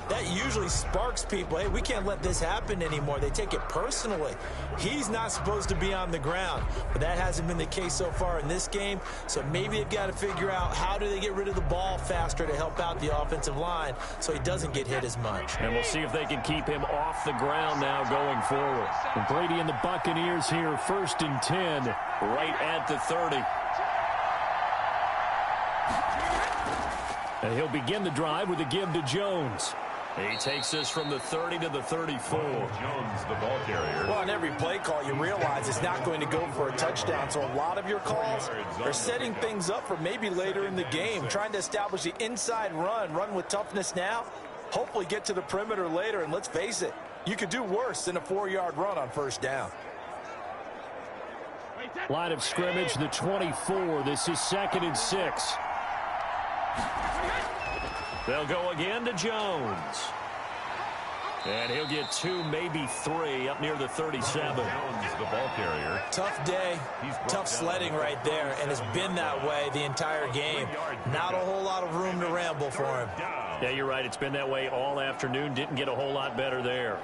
that usually sparks people. Hey, we can't let this happen anymore. They take it personally. He's not supposed to be on the ground, but that hasn't been the case so far in this game. So maybe they've got to figure out how do they get rid of the ball faster to help out the offensive line so he doesn't get hit as much. And we'll see if they can keep him off the ground now going forward. And Brady and the Buccaneers here, 1st and 10, right at the 30. And he'll begin the drive with a give to Jones. He takes this from the 30 to the 34. Jones, the ball carrier. Well, on every play call, you realize it's not going to go for a touchdown. So a lot of your calls are setting things up for maybe later in the game, trying to establish the inside run with toughness now, hopefully get to the perimeter later. And let's face it, you could do worse than a 4-yard run on first down. Line of scrimmage, the 24. This is 2nd and 6. They'll go again to Jones. And he'll get 2, maybe 3 up near the 37. Jones, the ball carrier. Tough day, tough sledding right there, and it's been that way the entire game. Not a whole lot of room to ramble for him. Yeah, you're right. It's been that way all afternoon. Didn't get a whole lot better there.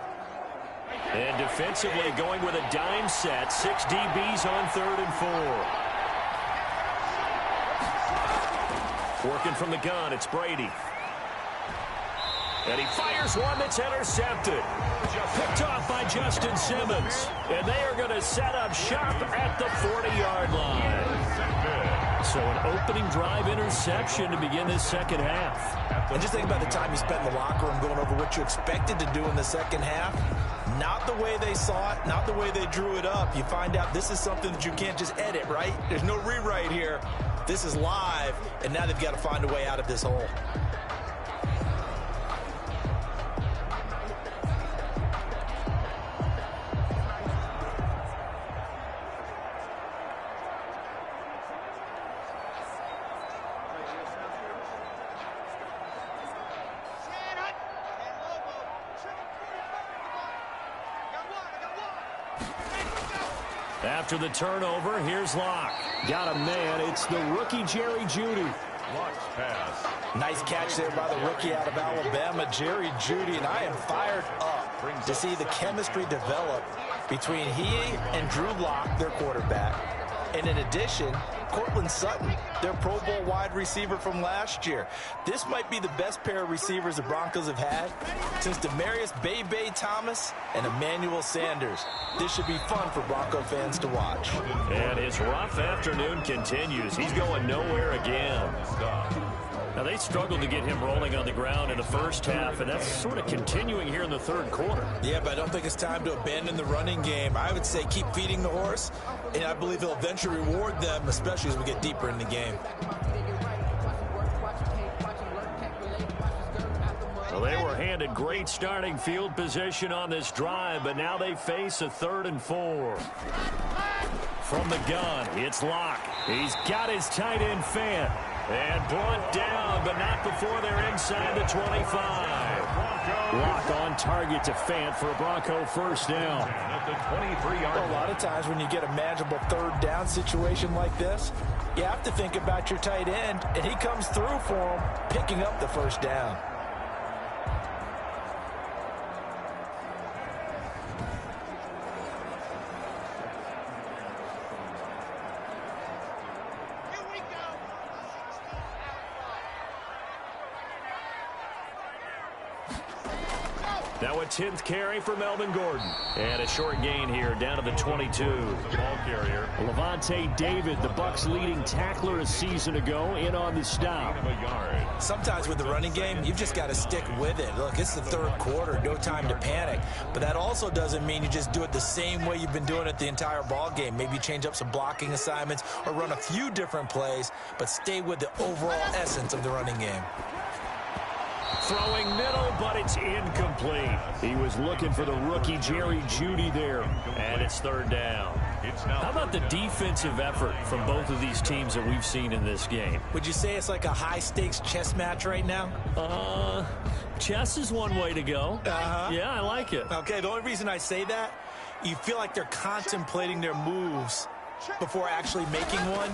And defensively going with a dime set. 6 DBs on 3rd and 4. Working from the gun, it's Brady. And he fires one that's intercepted. Picked off by Justin Simmons. And they are going to set up shop at the 40-yard line. So an opening drive interception to begin this second half. And just think about the time you spent in the locker room going over what you expected to do in the second half. Not the way they saw it, not the way they drew it up. You find out this is something that you can't just edit, right? There's no rewrite here. This is live, and now they've got to find a way out of this hole. After the turnover, here's Locke. Got a man. It's the rookie Jerry Jeudy. Locke's pass. Nice catch there by the rookie out of Alabama, Jerry Jeudy, and I am fired up to see the chemistry develop between he and Drew Lock, their quarterback. And in addition, Cortland Sutton, their Pro Bowl wide receiver from last year. This might be the best pair of receivers the Broncos have had since Demaryius Bebe Thomas and Emmanuel Sanders. This should be fun for Bronco fans to watch. And his rough afternoon continues. He's going nowhere again. Now, they struggled to get him rolling on the ground in the first half, and that's sort of continuing here in the third quarter. Yeah, but I don't think it's time to abandon the running game. I would say keep feeding the horse, and I believe he'll eventually reward them, especially as we get deeper in the game. Well, they were handed great starting field position on this drive, but now they face a 3rd and 4. From the gun, it's Locke. He's got his tight end Fant. And brought down, but not before they're inside the 25. Locke on target to Fant for a Bronco first down. At the 23-yard line. A lot of times when you get a manageable 3rd down situation like this, you have to think about your tight end, and he comes through for him, picking up the first down. Now a 10th carry for Melvin Gordon. And a short gain here down to the 22. The ball carrier. Levante David, the Bucs' leading tackler a season ago, in on the stop. Sometimes with the running game, you've just got to stick with it. Look, it's the third quarter, no time to panic. But that also doesn't mean you just do it the same way you've been doing it the entire ball game. Maybe change up some blocking assignments or run a few different plays, but stay with the overall essence of the running game. Throwing middle, but it's incomplete. He was looking for the rookie Jerry Jeudy there, and it's 3rd down. How about the defensive effort from both of these teams that we've seen in this game? Would you say it's like a high-stakes chess match right now? Chess is one way to go. Yeah, I like it. Okay, the only reason I say that, you feel like they're contemplating their moves before actually making one,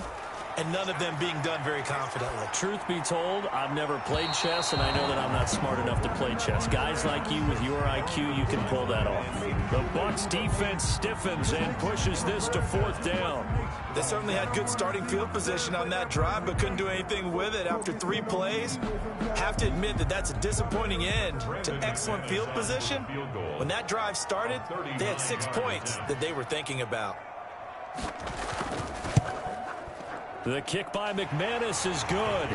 and none of them being done very confidently. Truth be told, I've never played chess, and I know that I'm not smart enough to play chess. Guys like you with your IQ, you can pull that off. The Bucs defense stiffens and pushes this to 4th down. They certainly had good starting field position on that drive, but couldn't do anything with it after 3 plays. Have to admit that that's a disappointing end to excellent field position. When that drive started, they had 6 points that they were thinking about. The kick by McManus is good.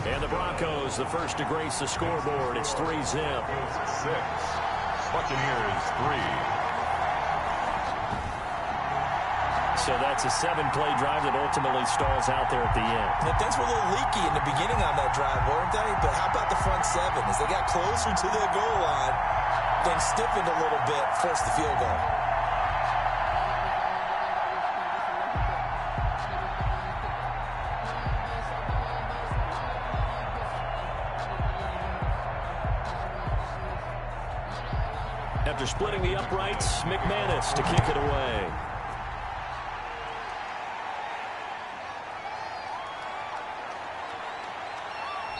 And the Broncos, the first to grace the scoreboard. It's 3-0. 6. Buccaneers 3. So that's a 7-play drive that ultimately stalls out there at the end. Now, things were a little leaky in the beginning on that drive, weren't they? But how about the front 7? As they got closer to the goal line, then stiffened a little bit, forced the field goal. After splitting the uprights, McManus to kick it away.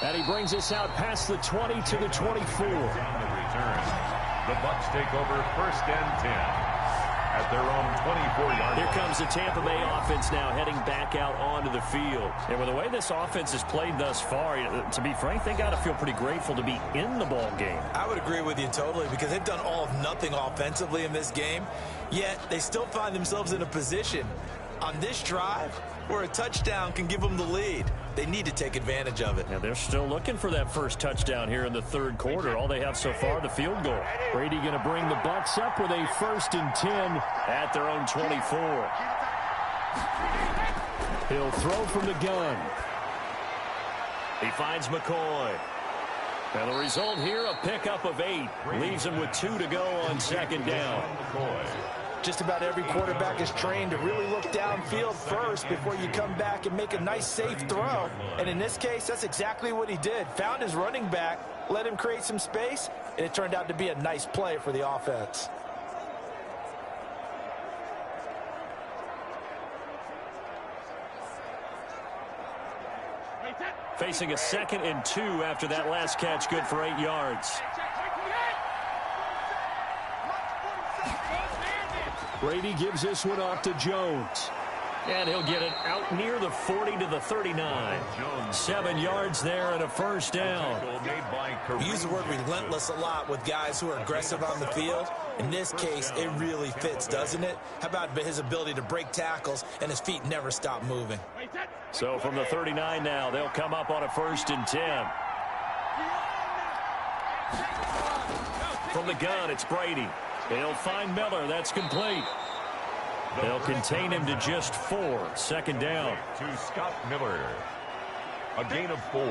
And he brings us out past the 20 to the 24. On the return, the Bucs take over 1st and 10 at their own 24-yard line. Here comes the Tampa Bay offense now heading back out onto the field. And with the way this offense has played thus far, to be frank, they got to feel pretty grateful to be in the ball game. I would agree with you totally because they've done all of nothing offensively in this game, yet they still find themselves in a position on this drive where a touchdown can give them the lead. They need to take advantage of it. Yeah, they're still looking for that first touchdown here in the third quarter. All they have so far, the field goal. Brady going to bring the Bucs up with a 1st and 10 at their own 24. He'll throw from the gun. He finds McCoy. And the result here, a pickup of 8. Leaves him with 2 to go on 2nd down. Just about every quarterback is trained to really look downfield first before you come back and make a nice, safe throw. And in this case, that's exactly what he did. Found his running back, let him create some space, and it turned out to be a nice play for the offense. Facing a 2nd and 2 after that last catch, good for 8 yards. Brady gives this one off to Jones. And he'll get it out near the 40 to the 39. 7 yards there and a 1st down. We use the word relentless a lot with guys who are aggressive on the field. In this case, it really fits, doesn't it? How about his ability to break tackles and his feet never stop moving? So from the 39 now, they'll come up on a 1st and 10. From the gun, it's Brady. They'll find Miller. That's complete. They'll contain him to just 4. 2nd down. To Scott Miller. A gain of 4.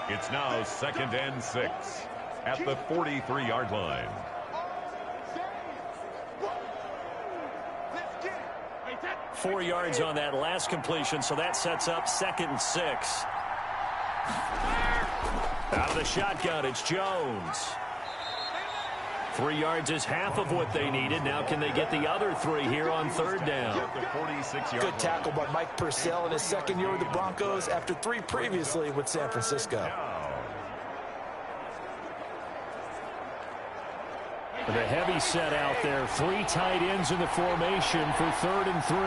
It's now 2nd and 6 at the 43-yard line. Four yards on that last completion, so that sets up 2nd and 6. Out of the shotgun, it's Jones. 3 yards is half of what they needed. Now can they get the other 3 here on 3rd down? Good tackle by Mike Purcell in his 2nd year with the Broncos after 3 previously with San Francisco. The heavy set out there. 3 tight ends in the formation for 3rd and 3.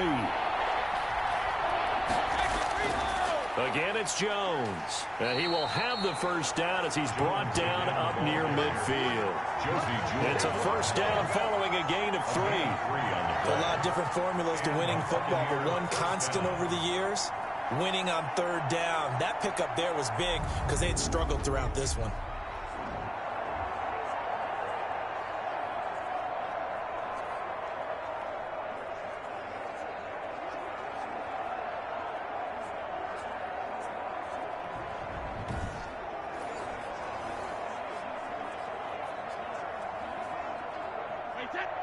Again, it's Jones. And he will have the 1st down as he's brought down up near midfield. It's a 1st down following a gain of 3. A lot of different formulas to winning football, but one constant over the years, winning on 3rd down. That pickup there was big because they had struggled throughout this one.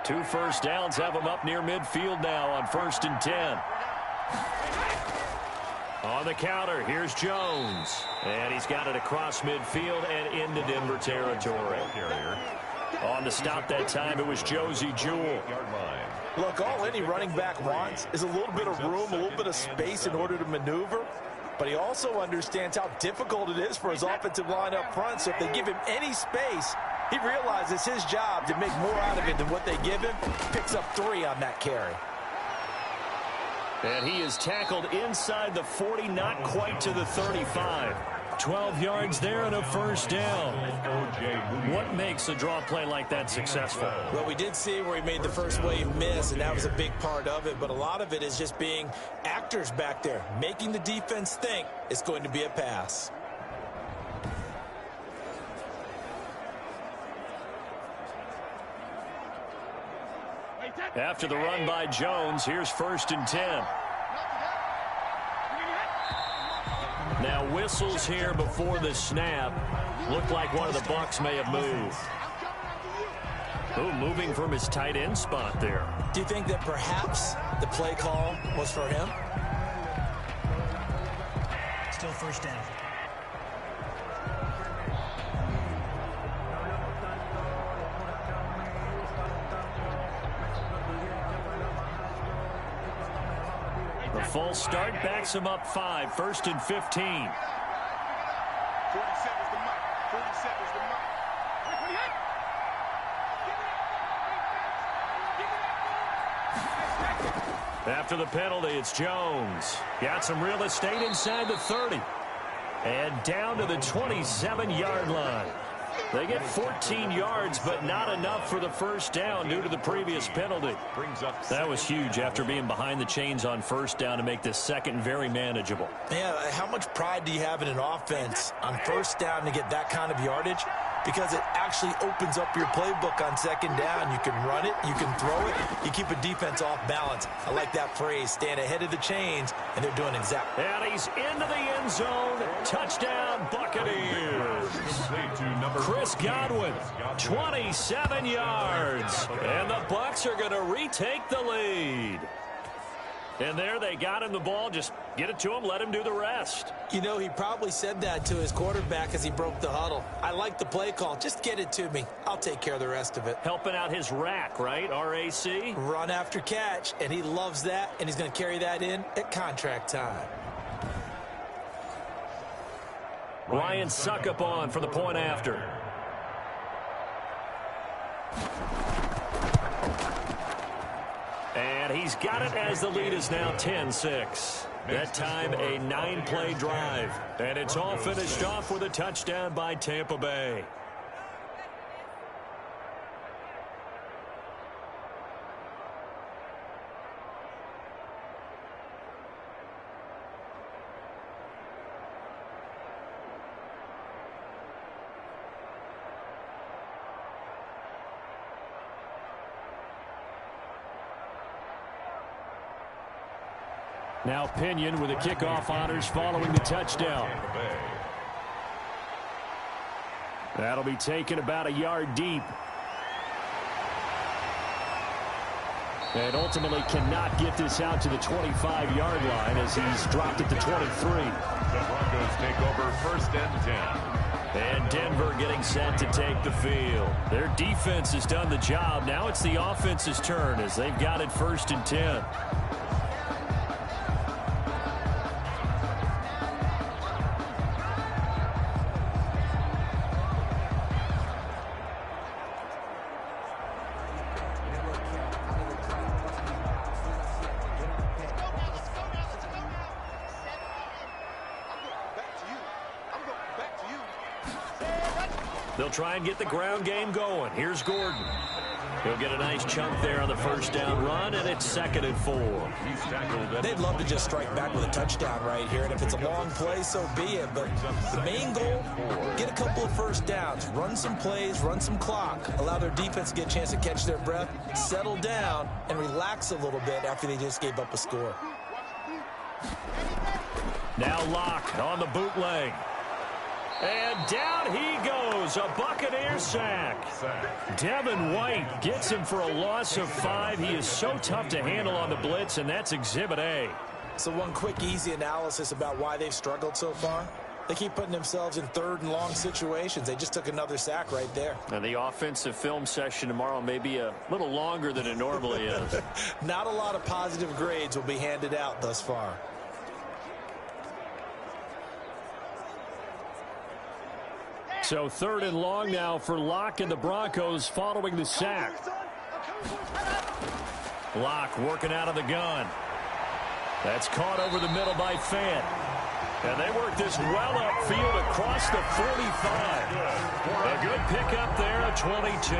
Two 1st downs have them up near midfield now on 1st and 10. On the counter, here's Jones. And he's got it across midfield and into Denver territory. On the stop that time, it was Josie Jewell. Look, all any running back wants is a little bit of room, a little bit of space in order to maneuver. But he also understands how difficult it is for his offensive line up front. So if they give him any space, he realizes his job to make more out of it than what they give him. Picks up 3 on that carry. And he is tackled inside the 40, not quite to the 35. 12 yards there and a 1st down. What makes a draw play like that successful? Well, we did see where he made the first wave miss, and that was a big part of it. But a lot of it is just being actors back there, making the defense think it's going to be a pass. After the run by Jones, here's 1st and 10. Now whistles here before the snap. Looked like one of the Bucs may have moved. Oh, moving from his tight end spot there. Do you think that perhaps the play call was for him? Still 1st down. The false start backs him up 5, 1st and 15. 47's the mark. 47's the mark. After the penalty, it's Jones. Got some real estate inside the 30. And down to the 27-yard line. They get 14 yards, but not enough for the first down due to the previous penalty. That was huge after being behind the chains on first down to make this second very manageable. Yeah, how much pride do you have in an offense on first down to get that kind of yardage? Because it actually opens up your playbook on second down. You can run it, you can throw it, you keep a defense off balance. I like that phrase, stand ahead of the chains, and they're doing exactly. And he's into the end zone. Touchdown, Buccaneers. Chris Godwin, 27 yards. And the Bucs are going to retake the lead. And there they got him the ball. Just get it to him, let him do the rest. You know, he probably said that to his quarterback as he broke the huddle. I like the play call. Just get it to me. I'll take care of the rest of it. Helping out his rack, right? RAC? Run after catch, and he loves that, and he's going to carry that in at contract time. Ryan Suckup on for the point after. And he's got it as the lead is now 10-6. That time a 9-play drive. And it's all finished off with a touchdown by Tampa Bay. Now Pinion with the kickoff honors following the touchdown. That'll be taken about a yard deep. And ultimately cannot get this out to the 25-yard line as he's dropped at the 23. The Broncos take over 1st and 10. And Denver getting set to take the field. Their defense has done the job. Now it's the offense's turn as they've got it 1st and 10. They'll try and get the ground game going. Here's Gordon. He'll get a nice chunk there on the first down run, and it's 2nd and 4. They'd love to just strike back with a touchdown right here, and if it's a long play, so be it. But the main goal, get a couple of first downs, run some plays, run some clock, allow their defense to get a chance to catch their breath, settle down, and relax a little bit after they just gave up a score. Now Locke on the bootleg. And down he goes, a Buccaneer sack. Devin White gets him for a loss of 5. He is so tough to handle on the blitz, and that's Exhibit A. So one quick, easy analysis about why they've struggled so far. They keep putting themselves in 3rd and long situations. They just took another sack right there. And the offensive film session tomorrow may be a little longer than it normally is. Not a lot of positive grades will be handed out thus far. So 3rd and long now for Locke and the Broncos following the sack. Locke working out of the gun. That's caught over the middle by Fant. And they work this well upfield across the 45. A good pickup there at 22.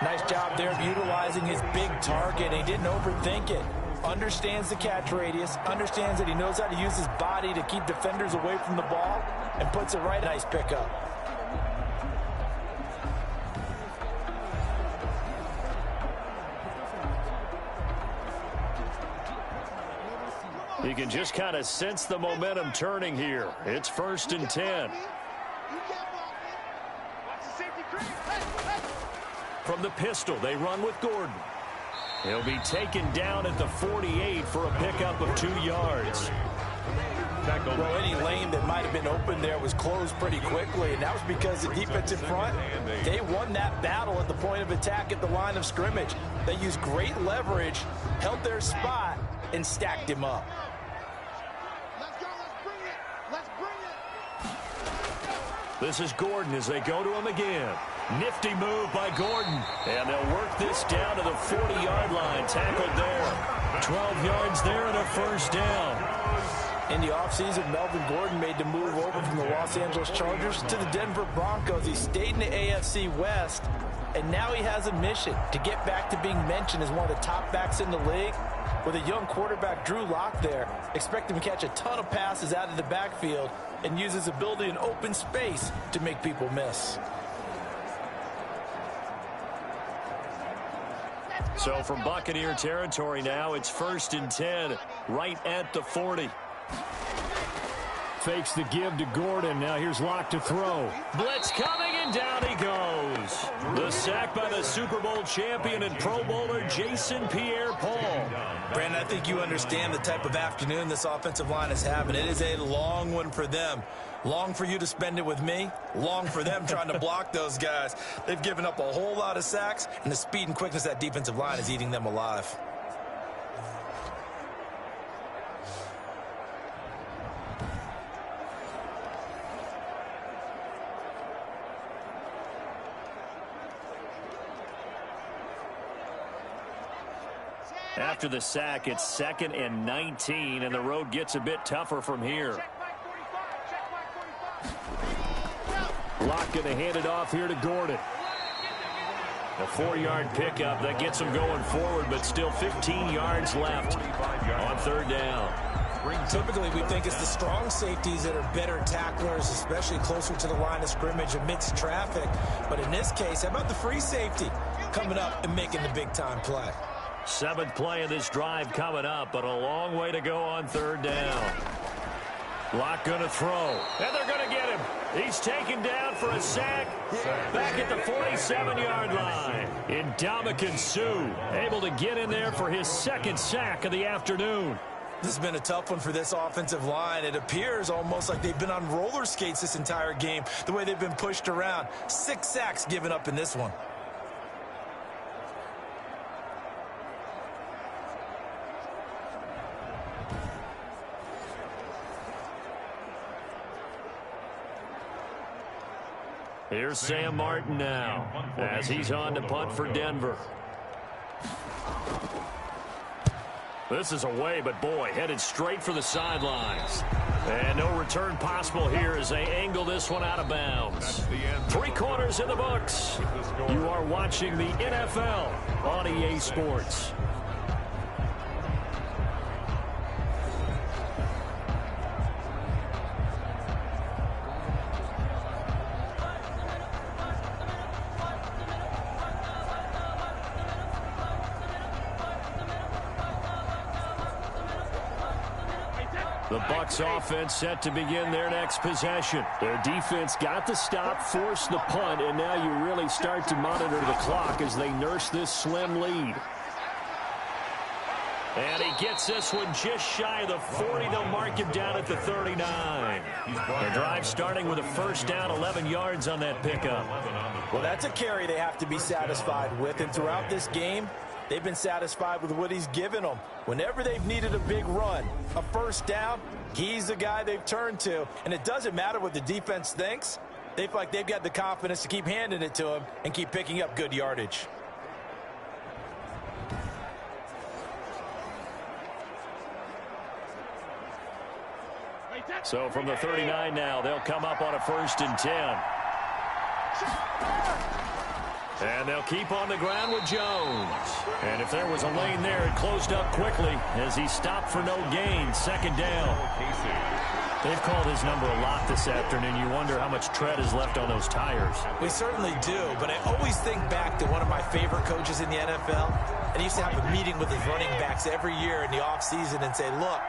Nice job there of utilizing his big target. He didn't overthink it. Understands the catch radius, understands that he knows how to use his body to keep defenders away from the ball, and puts it right. Nice pickup. You can just kind of sense the momentum turning here. It's 1st and 10. From the pistol, they run with Gordon. He'll be taken down at the 48 for a pickup of 2 yards. Well, any lane that might have been open there was closed pretty quickly, and that was because the defense in front, they won that battle at the point of attack at the line of scrimmage. They used great leverage, held their spot, and stacked him up. This is Gordon as they go to him again. Nifty move by Gordon. And they'll work this down to the 40-yard line. Tackled there. 12 yards there and a first down. In the offseason, Melvin Gordon made the move over from the Los Angeles Chargers to the Denver Broncos. He stayed in the AFC West, and now he has a mission to get back to being mentioned as one of the top backs in the league. With a young quarterback, Drew Lock, there, expect him to catch a ton of passes out of the backfield and use his ability in open space to make people miss. So from Buccaneer territory now, it's 1st and 10, right at the 40. Fakes the give to Gordon. Now here's Lock to throw. Blitz coming, and down he goes. The sack by the Super Bowl champion and Pro Bowler Jason Pierre-Paul. Brandon, I think you understand the type of afternoon this offensive line is having. It is a long one for them. Long for you to spend it with me. Long for them trying to block those guys. They've given up a whole lot of sacks, and the speed and quickness of that defensive line is eating them alive. After the sack, it's 2nd and 19, and the road gets a bit tougher from here. Lock going to hand it off here to Gordon. A 4-yard pickup that gets him going forward, but still 15 yards left on 3rd down. Typically, we think it's the strong safeties that are better tacklers, especially closer to the line of scrimmage amidst traffic. But in this case, how about the free safety coming up and making the big-time play? 7th play of this drive coming up, but a long way to go on 3rd down. Lock going to throw, and they're going to get him. He's taken down for a sack back at the 47-yard line. Ndamukong Suh able to get in there for his 2nd sack of the afternoon. This has been a tough one for this offensive line. It appears almost like they've been on roller skates this entire game, the way they've been pushed around. 6 sacks given up in this one. Here's Sam Martin now as he's on to punt for Denver. This is away, but boy, headed straight for the sidelines. And no return possible here as they angle this one out of bounds. 3 quarters in the books. You are watching the NFL on EA Sports. The Bucs offense set to begin their next possession. Their defense got the stop, forced the punt, and now you really start to monitor the clock as they nurse this slim lead. And he gets this one just shy of the 40. They'll mark him down at the 39. The drive starting with a first down, 11 yards on that pickup. Well, that's a carry they have to be satisfied with, and throughout this game, they've been satisfied with what he's given them. Whenever they've needed a big run, a first down, he's the guy they've turned to. And it doesn't matter what the defense thinks. They feel like they've got the confidence to keep handing it to him and keep picking up good yardage. So from the 39 now, they'll come up on a 1st and 10. And they'll keep on the ground with Jones. And if there was a lane there, it closed up quickly as he stopped for no gain. 2nd down. They've called his number a lot this afternoon. You wonder how much tread is left on those tires. We certainly do, but I always think back to one of my favorite coaches in the NFL. And he used to have a meeting with his running backs every year in the offseason and say, look,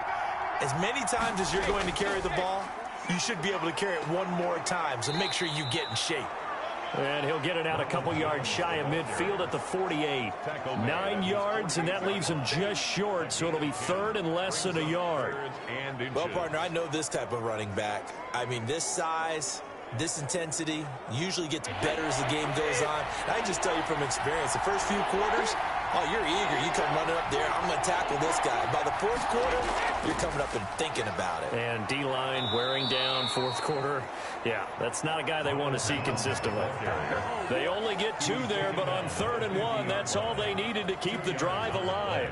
as many times as you're going to carry the ball, you should be able to carry it one more time, so make sure you get in shape. And he'll get it out a couple yards shy of midfield at the 48. 9 yards, and that leaves him just short, so it'll be 3rd and less than a yard. Well, partner, I know this type of running back. I mean, this size, this intensity usually gets better as the game goes on. And I just tell you from experience, the first few quarters, oh, you're eager. You come running up there, I'm going to tackle this guy. By the fourth quarter, you're coming up and thinking about it. And D-line wearing down fourth quarter. Yeah, that's not a guy they want to see consistently. They only get 2 there, but on 3rd and 1, that's all they needed to keep the drive alive.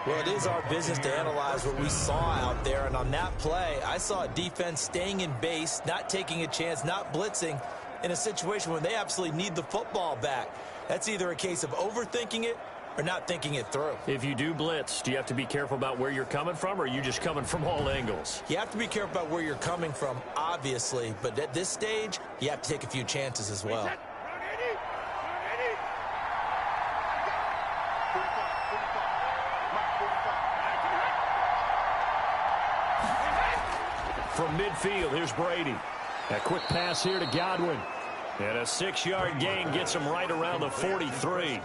Well, it is our business to analyze what we saw out there, and on that play, I saw a defense staying in base, not taking a chance, not blitzing, in a situation when they absolutely need the football back. That's either a case of overthinking it or not thinking it through. If you do blitz, do you have to be careful about where you're coming from, or are you just coming from all angles? You have to be careful about where you're coming from, obviously, but at this stage, you have to take a few chances as well. From midfield, here's Brady. A quick pass here to Godwin. And a 6-yard gain gets him right around the 43.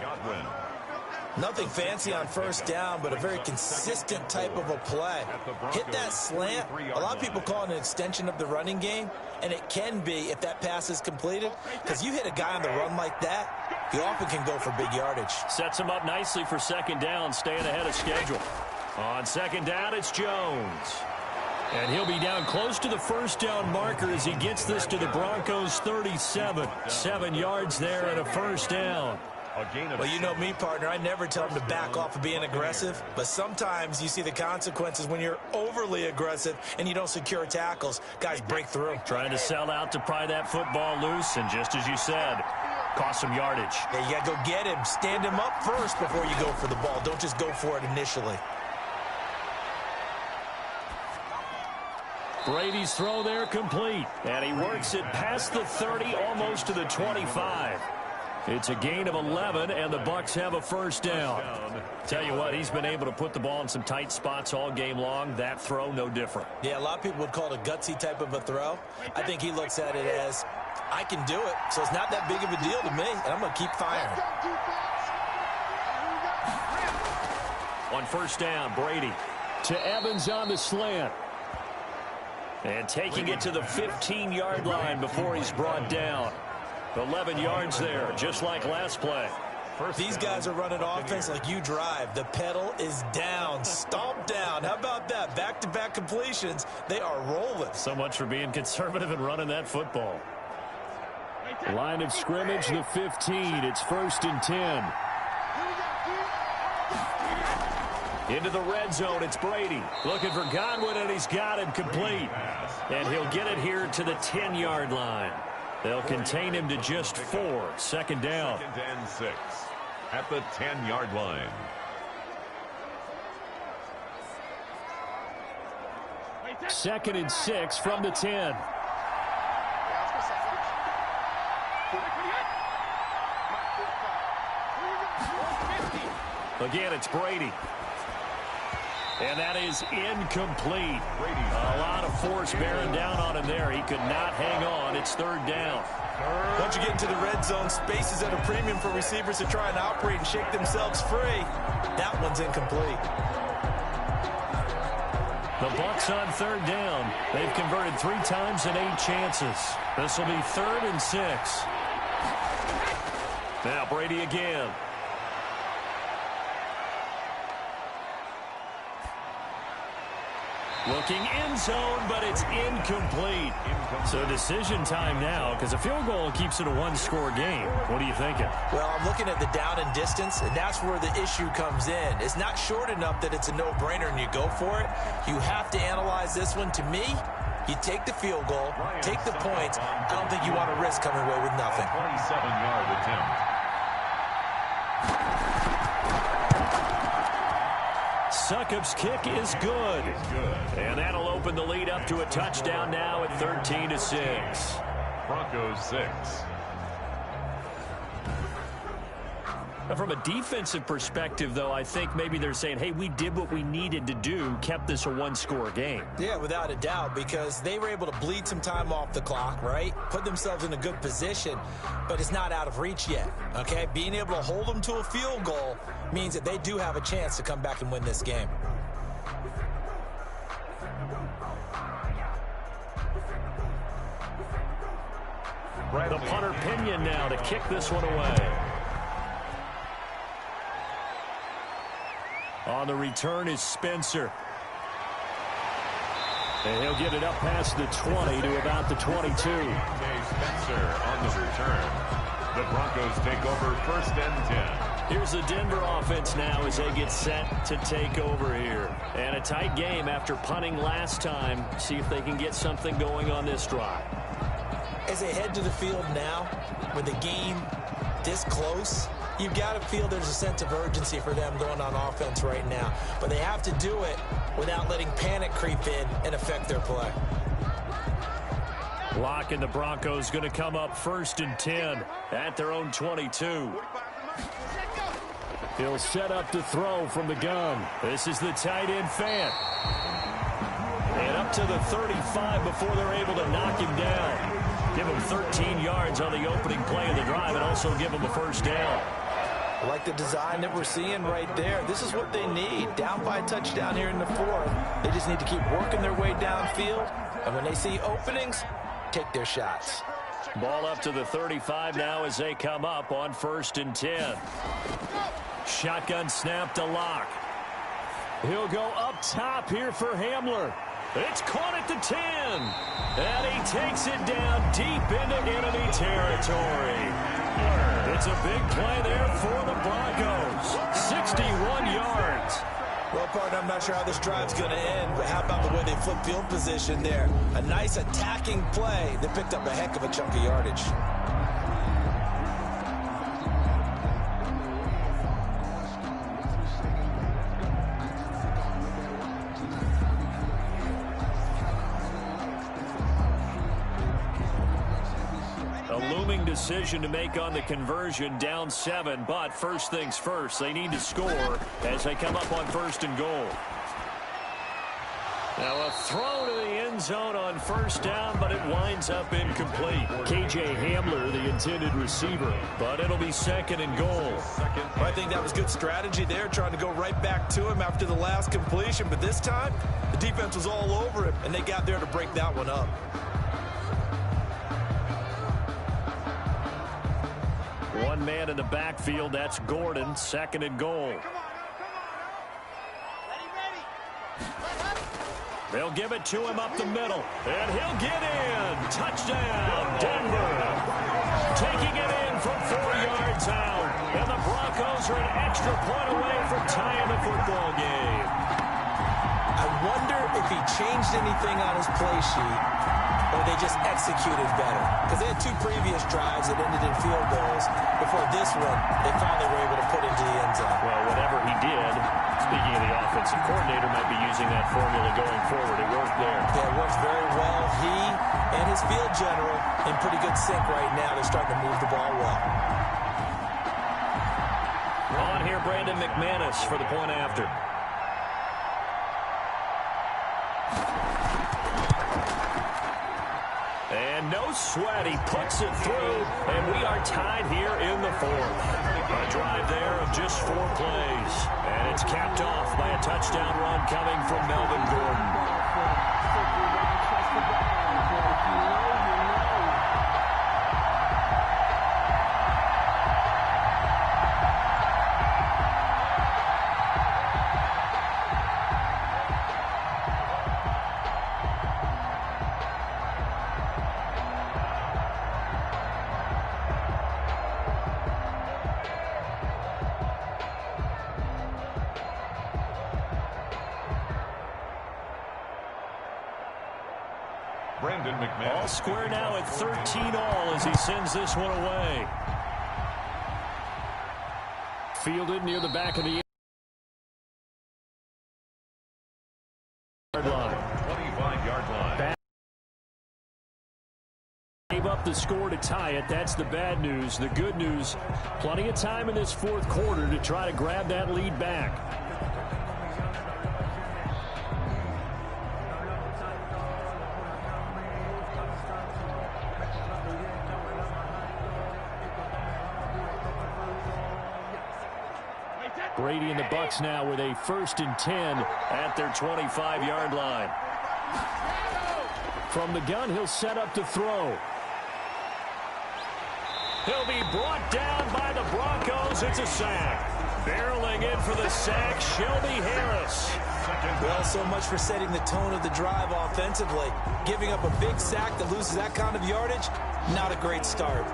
Nothing fancy on first down, but a very consistent type of a play. Hit that slant. A lot of people call it an extension of the running game, and it can be if that pass is completed, because you hit a guy on the run like that, he often can go for big yardage. Sets him up nicely for second down, staying ahead of schedule. On second down, it's Jones. And he'll be down close to the first down marker as he gets this to the Broncos 37. 7 yards there and a first down. Well, you know me, partner. I never tell them to back off of being aggressive, but sometimes you see the consequences when you're overly aggressive and you don't secure tackles. Guys break through. Trying to sell out to pry that football loose, and just as you said, cost some yardage. Yeah, you got to go get him. Stand him up first before you go for the ball. Don't just go for it initially. Brady's throw there complete, and he works it past the 30, almost to the 25. It's a gain of 11, and the Bucs have a first down. Tell you what, he's been able to put the ball in some tight spots all game long. That throw, no different. Yeah, a lot of people would call it a gutsy type of a throw. I think he looks at it as, I can do it, so it's not that big of a deal to me, and I'm going to keep firing. On first down, Brady to Evans on the slant. And taking it to the 15-yard line before he's brought down. 11 yards there, just like last play. These guys are running offense like you drive. The pedal is down, stomp down. How about that? Back-to-back completions. They are rolling. So much for being conservative and running that football. Line of scrimmage, the 15. It's 1st and 10. Into the red zone, it's Brady. Looking for Godwin, and he's got him complete. And he'll get it here to the 10-yard line. They'll contain him to just 4. Second down. 2nd and 6 at the 10-yard line. Second and 6 from the 10. Again, it's Brady. And that is incomplete. A lot of force bearing down on him there. He could not hang on. It's 3rd down. Once you get into the red zone, space is at a premium for receivers to try and operate and shake themselves free. That one's incomplete. The Bucs on 3rd down. They've converted 3 times in 8 chances. This will be 3rd and 6. Now Brady again. Looking end zone, but it's incomplete. So decision time now, because a field goal keeps it a 1-score game. What are you thinking? Well, I'm looking at the down and distance, and that's where the issue comes in. It's not short enough that it's a no-brainer and you go for it. You have to analyze this one. To me, you take the field goal, take the points. I don't think you want to risk coming away with nothing. 27-yard attempt. Succop's kick is good. And that'll open the lead up to a touchdown now at 13-6. Broncos 6. Now, from a defensive perspective, though, I think maybe they're saying, hey, we did what we needed to do, kept this a 1-score game. Yeah, without a doubt, because they were able to bleed some time off the clock, right? Put themselves in a good position, but it's not out of reach yet, okay? Being able to hold them to a field goal means that they do have a chance to come back and win this game. The punter Pinion now to kick this one away. On the return is Spencer. And he'll get it up past the 20 to about the 22. Spencer on the return. The Broncos take over 1st and 10. Here's the Denver offense now as they get set to take over here. And a tight game after punting last time. See if they can get something going on this drive. As they head to the field now, with the game this close, you've got to feel there's a sense of urgency for them going on offense right now. But they have to do it without letting panic creep in and affect their play. Locke and the Broncos going to come up 1st and 10 at their own 22. He'll set up to throw from the gun. This is the tight end Fant. And up to the 35 before they're able to knock him down. Give him 13 yards on the opening play of the drive and also give him a 1st down. I like the design that we're seeing right there. This is what they need. Down by a touchdown here in the 4th. They just need to keep working their way downfield. And when they see openings, take their shots. Ball up to the 35 now as they come up on 1st and 10. Shotgun snap to Locke. He'll go up top here for Hamler. It's caught at the 10. And he takes it down deep into enemy territory. It's a big play there for the Broncos. 61 yards. Well, partner, I'm not sure how this drive's going to end, but how about the way they flip field position there? A nice attacking play that picked up a heck of a chunk of yardage. Decision to make on the conversion, down 7, but first things first, they need to score as they come up on 1st and goal. Now a throw to the end zone on 1st down, but it winds up incomplete. KJ Hamler, the intended receiver, but it'll be 2nd and goal. Well, I think that was good strategy there, trying to go right back to him after the last completion, but this time the defense was all over him, and they got there to break that one up. One man in the backfield, that's Gordon, 2nd and goal. They'll give it to him up the middle, and he'll get in. Touchdown, Denver. Taking it in from 4 yards out, and the Broncos are an extra point away from tying the football game. I wonder if he changed anything on his play sheet, or they just executed better. Because they had 2 previous drives that ended in field goals. Before this one, they finally were able to put into the end zone. Well, whatever he did, speaking of the offensive coordinator, might be using that formula going forward. It worked there. Yeah, it works very well. He and his field general in pretty good sync right now. They're starting to move the ball well. On here, Brandon McManus for the point after. And no sweat, he puts it through, and we are tied here in the 4th. A drive there of just 4 plays, and it's capped off by a touchdown run coming from Melvin Gordon. All square now at 13 all as he sends this one away. Fielded near the back of the 25-yard line. Gave up the score to tie it. That's the bad news. The good news, plenty of time in this 4th quarter to try to grab that lead back. Brady and the Bucs now with a 1st and 10 at their 25-yard line. From the gun, he'll set up to throw. He'll be brought down by the Broncos. It's a sack. Barreling in for the sack, Shelby Harris. Well, so much for setting the tone of the drive offensively. Giving up a big sack that loses that kind of yardage, not a great start.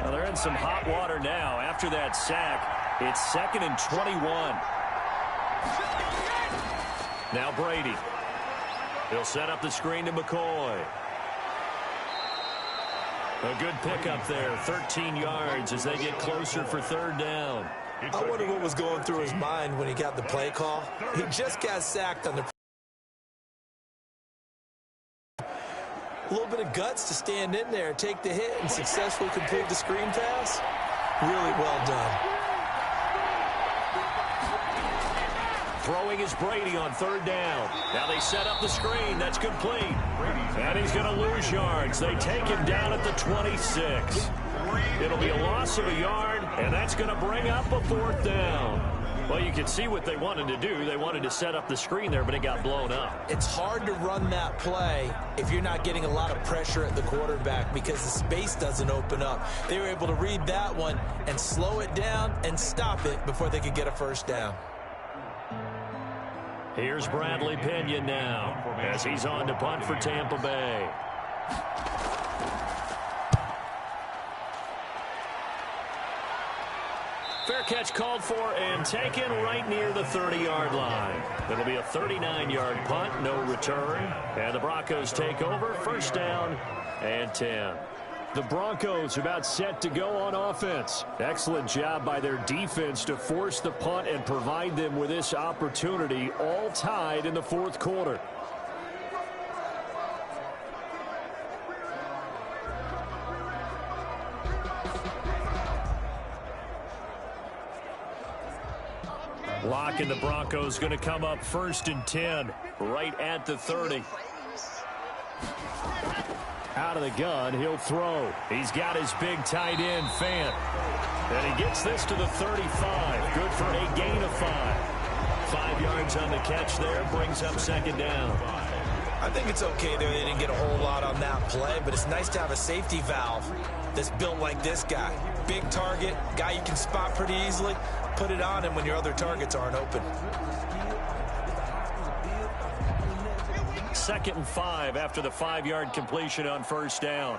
Well, they're in some hot water now. After that sack, it's 2nd and 21. Now Brady. He'll set up the screen to McCoy. A good pickup there, 13 yards as they get closer for 3rd down. I wonder what was going through his mind when he got the play call. He just got sacked on the... A little bit of guts to stand in there, take the hit, and successfully complete the screen pass. Really well done. Throwing is Brady on 3rd down. Now they set up the screen. That's complete. And he's going to lose yards. They take him down at the 26. It'll be a loss of a yard, and that's going to bring up a 4th down. Well, you can see what they wanted to do. They wanted to set up the screen there, but it got blown up. It's hard to run that play if you're not getting a lot of pressure at the quarterback because the space doesn't open up. They were able to read that one and slow it down and stop it before they could get a 1st down. Here's Bradley Pinion now as he's on to punt for Tampa Bay. Fair catch called for and taken right near the 30-yard line. It'll be a 39-yard punt, no return. And the Broncos take over, 1st down and 10. The Broncos are about set to go on offense. Excellent job by their defense to force the punt and provide them with this opportunity, all tied in the 4th quarter. Locke and the Broncos going to come up 1st and 10, right at the 30. Out of the gun, he'll throw. He's got his big tight end, Fant. And he gets this to the 35. Good for a gain of 5. 5 yards on the catch there, brings up 2nd down. I think it's okay there. They didn't get a whole lot on that play, but it's nice to have a safety valve that's built like this guy. Big target, guy you can spot pretty easily. Put it on him when your other targets aren't open. 2nd and 5 after the 5-yard completion on 1st down.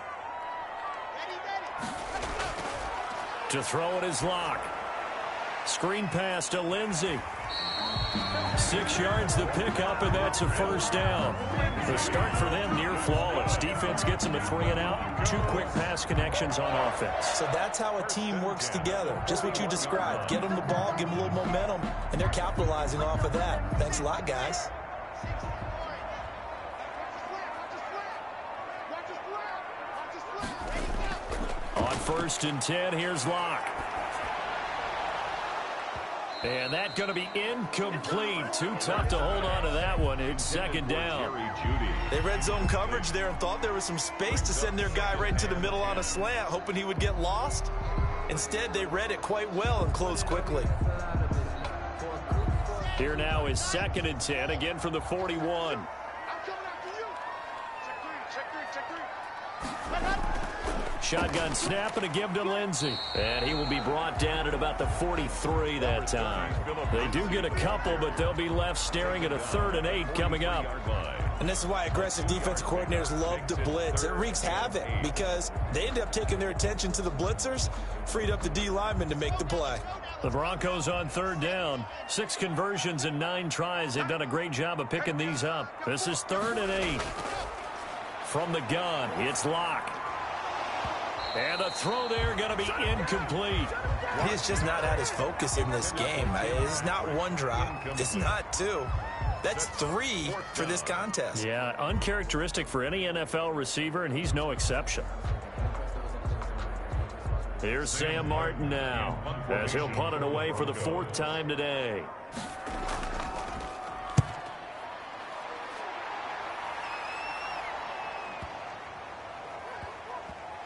To throw it is Locke. Screen pass to Lindsey. 6 yards the pickup, and that's a 1st down. The start for them near flawless. Defense gets them a 3-and-out. 2 quick pass connections on offense. So that's how a team works together. Just what you described. Get them the ball, give them a little momentum, and they're capitalizing off of that. Thanks a lot, guys. On 1st and 10, here's Locke. And that's going to be incomplete. Too tough to hold on to that one. It's 2nd down. They read zone coverage there and thought there was some space to send their guy right into the middle on a slant, hoping he would get lost. Instead, they read it quite well and closed quickly. Here now is 2nd and 10, again from the 41. Shotgun snap and a give to Lindsey. And he will be brought down at about the 43 that time. They do get a couple, but they'll be left staring at a 3rd and 8 coming up. And this is why aggressive defensive coordinators love to blitz. It wreaks havoc because they end up taking their attention to the blitzers, freed up the D lineman to make the play. The Broncos on 3rd down. 6 conversions and 9 tries. They've done a great job of picking these up. This is 3rd and 8. From the gun, it's Locke. And the throw there going to be incomplete. He has just not had his focus in this game. It's not 1 drop. It's not 2. That's 3 for this contest. Yeah, uncharacteristic for any NFL receiver, and he's no exception. Here's Sam Martin now as he'll punt it away for the 4th time today.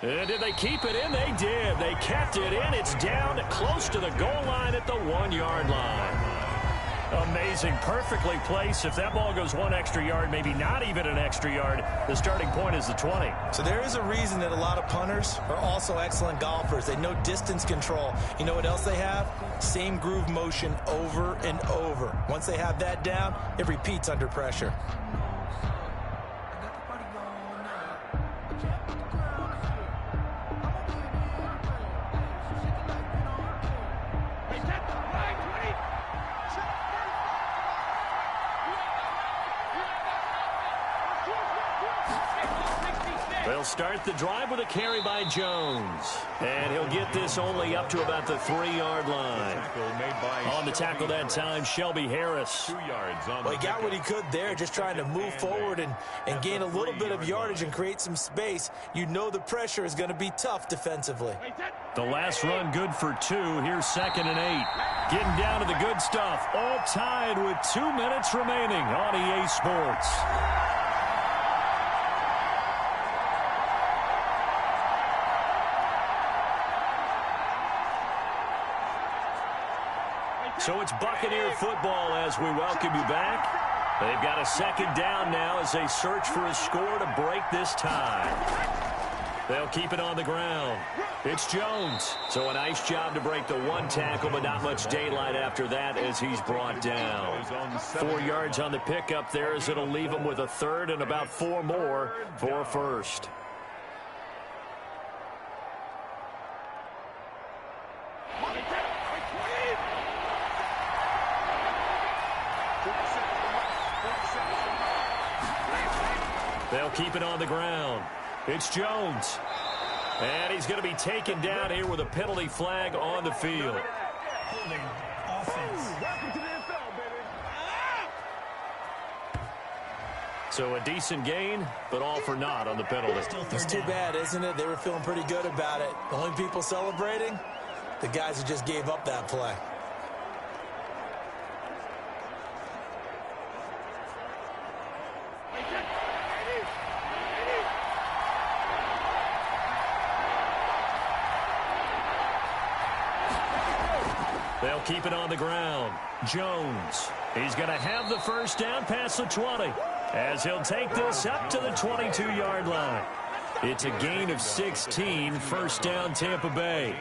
Did they keep it in? They did. They kept it in. It's down close to the goal line at the 1-yard line. Amazing. Perfectly placed. If that ball goes 1 extra yard, maybe not even an extra yard, the starting point is the 20. So there is a reason that a lot of punters are also excellent golfers. They know distance control. You know what else they have? Same groove motion over and over. Once they have that down, it repeats under pressure. They'll start the drive with a carry by Jones. And he'll get this only up to about the 3-yard line. On the tackle that time, Shelby Harris. 2 yards on. Well, he got what he could there, just trying to move forward and gain a little bit of yardage and create some space. You know the pressure is going to be tough defensively. The last run good for 2. Here's 2nd and 8. Getting down to the good stuff. All tied with 2 minutes remaining on EA Sports. So it's Buccaneer football as we welcome you back. They've got a 2nd down now as they search for a score to break this tie. They'll keep it on the ground. It's Jones. So a nice job to break the 1 tackle, but not much daylight after that as he's brought down. 4 yards on the pickup there as it'll leave him with a 3rd and about 4 more for a 1st. They'll keep it on the ground. It's Jones. And he's going to be taken down here with a penalty flag on the field. Holding offense. So a decent gain, but all for naught on the penalty. It's too bad, isn't it? They were feeling pretty good about it. The only people celebrating, the guys who just gave up that play. They'll keep it on the ground. Jones. He's going to have the 1st down past the 20 as he'll take this up to the 22-yard line. It's a gain of 16, 1st down Tampa Bay.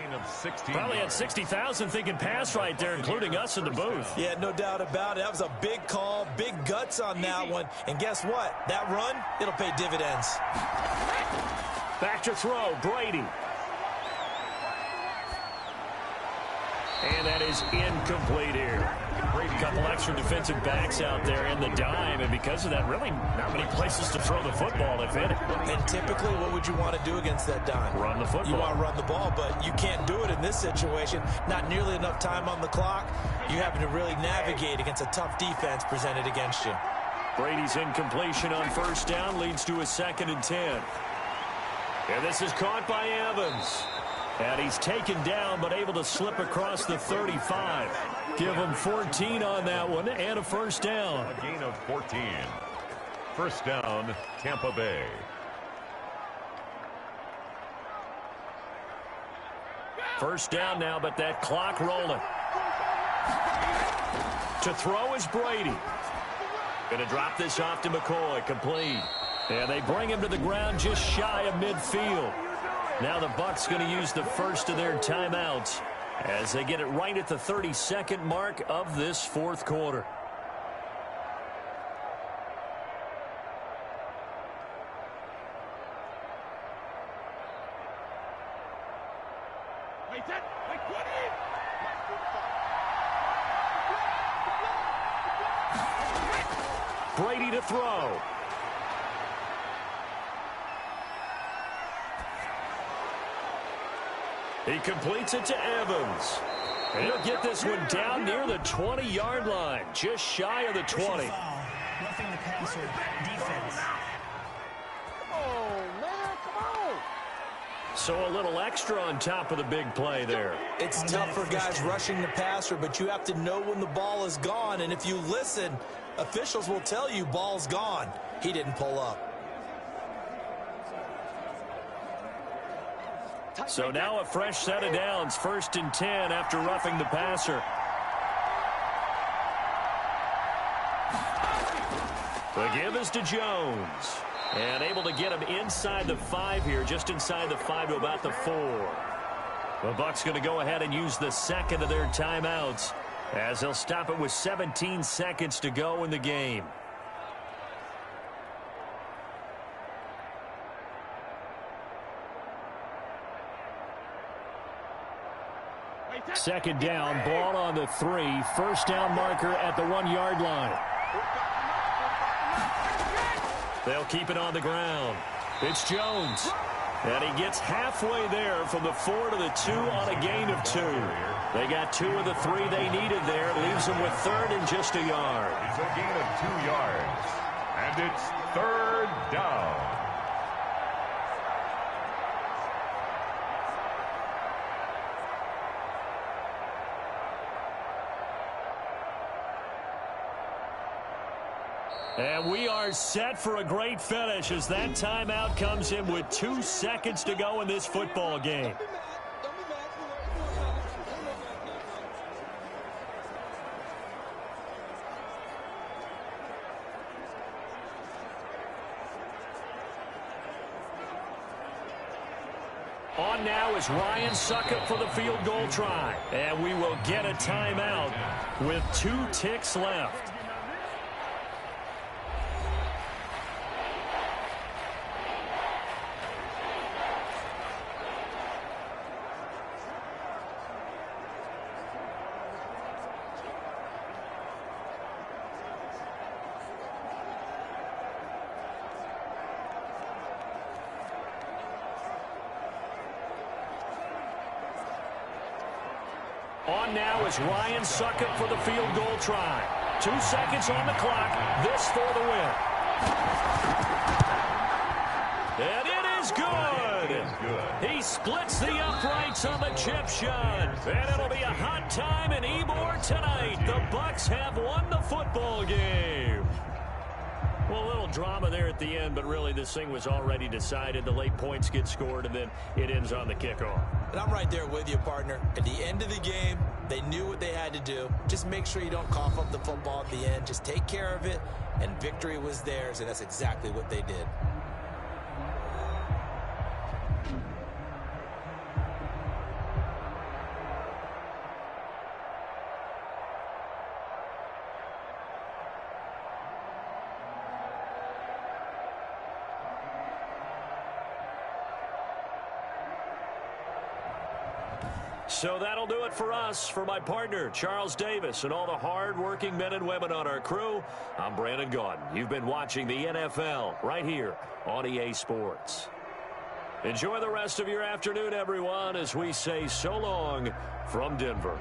Probably had 60,000 thinking pass right there, including us in the booth. Yeah, no doubt about it. That was a big call, big guts on that one. And guess what? That run, it'll pay dividends. Back to throw, Brady. And that is incomplete here. A couple extra defensive backs out there in the dime, and because of that, really not many places to throw the football, if any. And typically, what would you want to do against that dime? Run the football. You want to run the ball, but you can't do it in this situation. Not nearly enough time on the clock. You having to really navigate against a tough defense presented against you. Brady's incompletion on 1st down leads to a 2nd and 10. And this is caught by Evans. And he's taken down, but able to slip across the 35. Give him 14 on that one and a 1st down. A gain of 14. 1st down, Tampa Bay. First down now, but that clock rolling. To throw is Brady. Going to drop this off to McCoy, complete. And they bring him to the ground just shy of midfield. Now the Bucs going to use the 1st of their timeouts as they get it right at the 32nd mark of this 4th quarter. Brady to throw. He completes it to Evans. And he'll get this one down near the 20-yard line, just shy of the 20. Roughing the passer, defense. So a little extra on top of the big play there. It's tough for guys rushing the passer, but you have to know when the ball is gone. And if you listen, officials will tell you ball's gone. He didn't pull up. So now a fresh set of downs, 1st and 10 after roughing the passer. The give is to Jones. And able to get him inside the 5 here, just inside the 5 to about the 4. The Bucs going to go ahead and use the second of their timeouts as they'll stop it with 17 seconds to go in the game. Second down, ball on the 3. 1st down marker at the 1-yard line. They'll keep it on the ground. It's Jones. And he gets halfway there from the 4 to the 2 on a gain of 2. They got 2 of the 3 they needed there. Leaves them with 3rd and just a yard. It's a gain of 2 yards. And it's 3rd down. And we are set for a great finish as that timeout comes in with 2 seconds to go in this football game. On now is Ryan Succop for the field goal try. And we will get a timeout with 2 ticks left. On now is Ryan Succop for the field goal try. 2 seconds on the clock. This for the win. And it is good. He splits the uprights on the chip shot. And it'll be a hot time in Ybor tonight. The Bucs have won the football game. Well, a little drama there at the end, but really this thing was already decided. The late points get scored, and then it ends on the kickoff. And I'm right there with you, partner. At the end of the game, they knew what they had to do. Just make sure you don't cough up the football at the end. Just take care of it, and victory was theirs, and that's exactly what they did. So that'll do it for us. For my partner, Charles Davis, and all the hard-working men and women on our crew, I'm Brandon Gaudin. You've been watching the NFL right here on EA Sports. Enjoy the rest of your afternoon, everyone, as we say so long from Denver.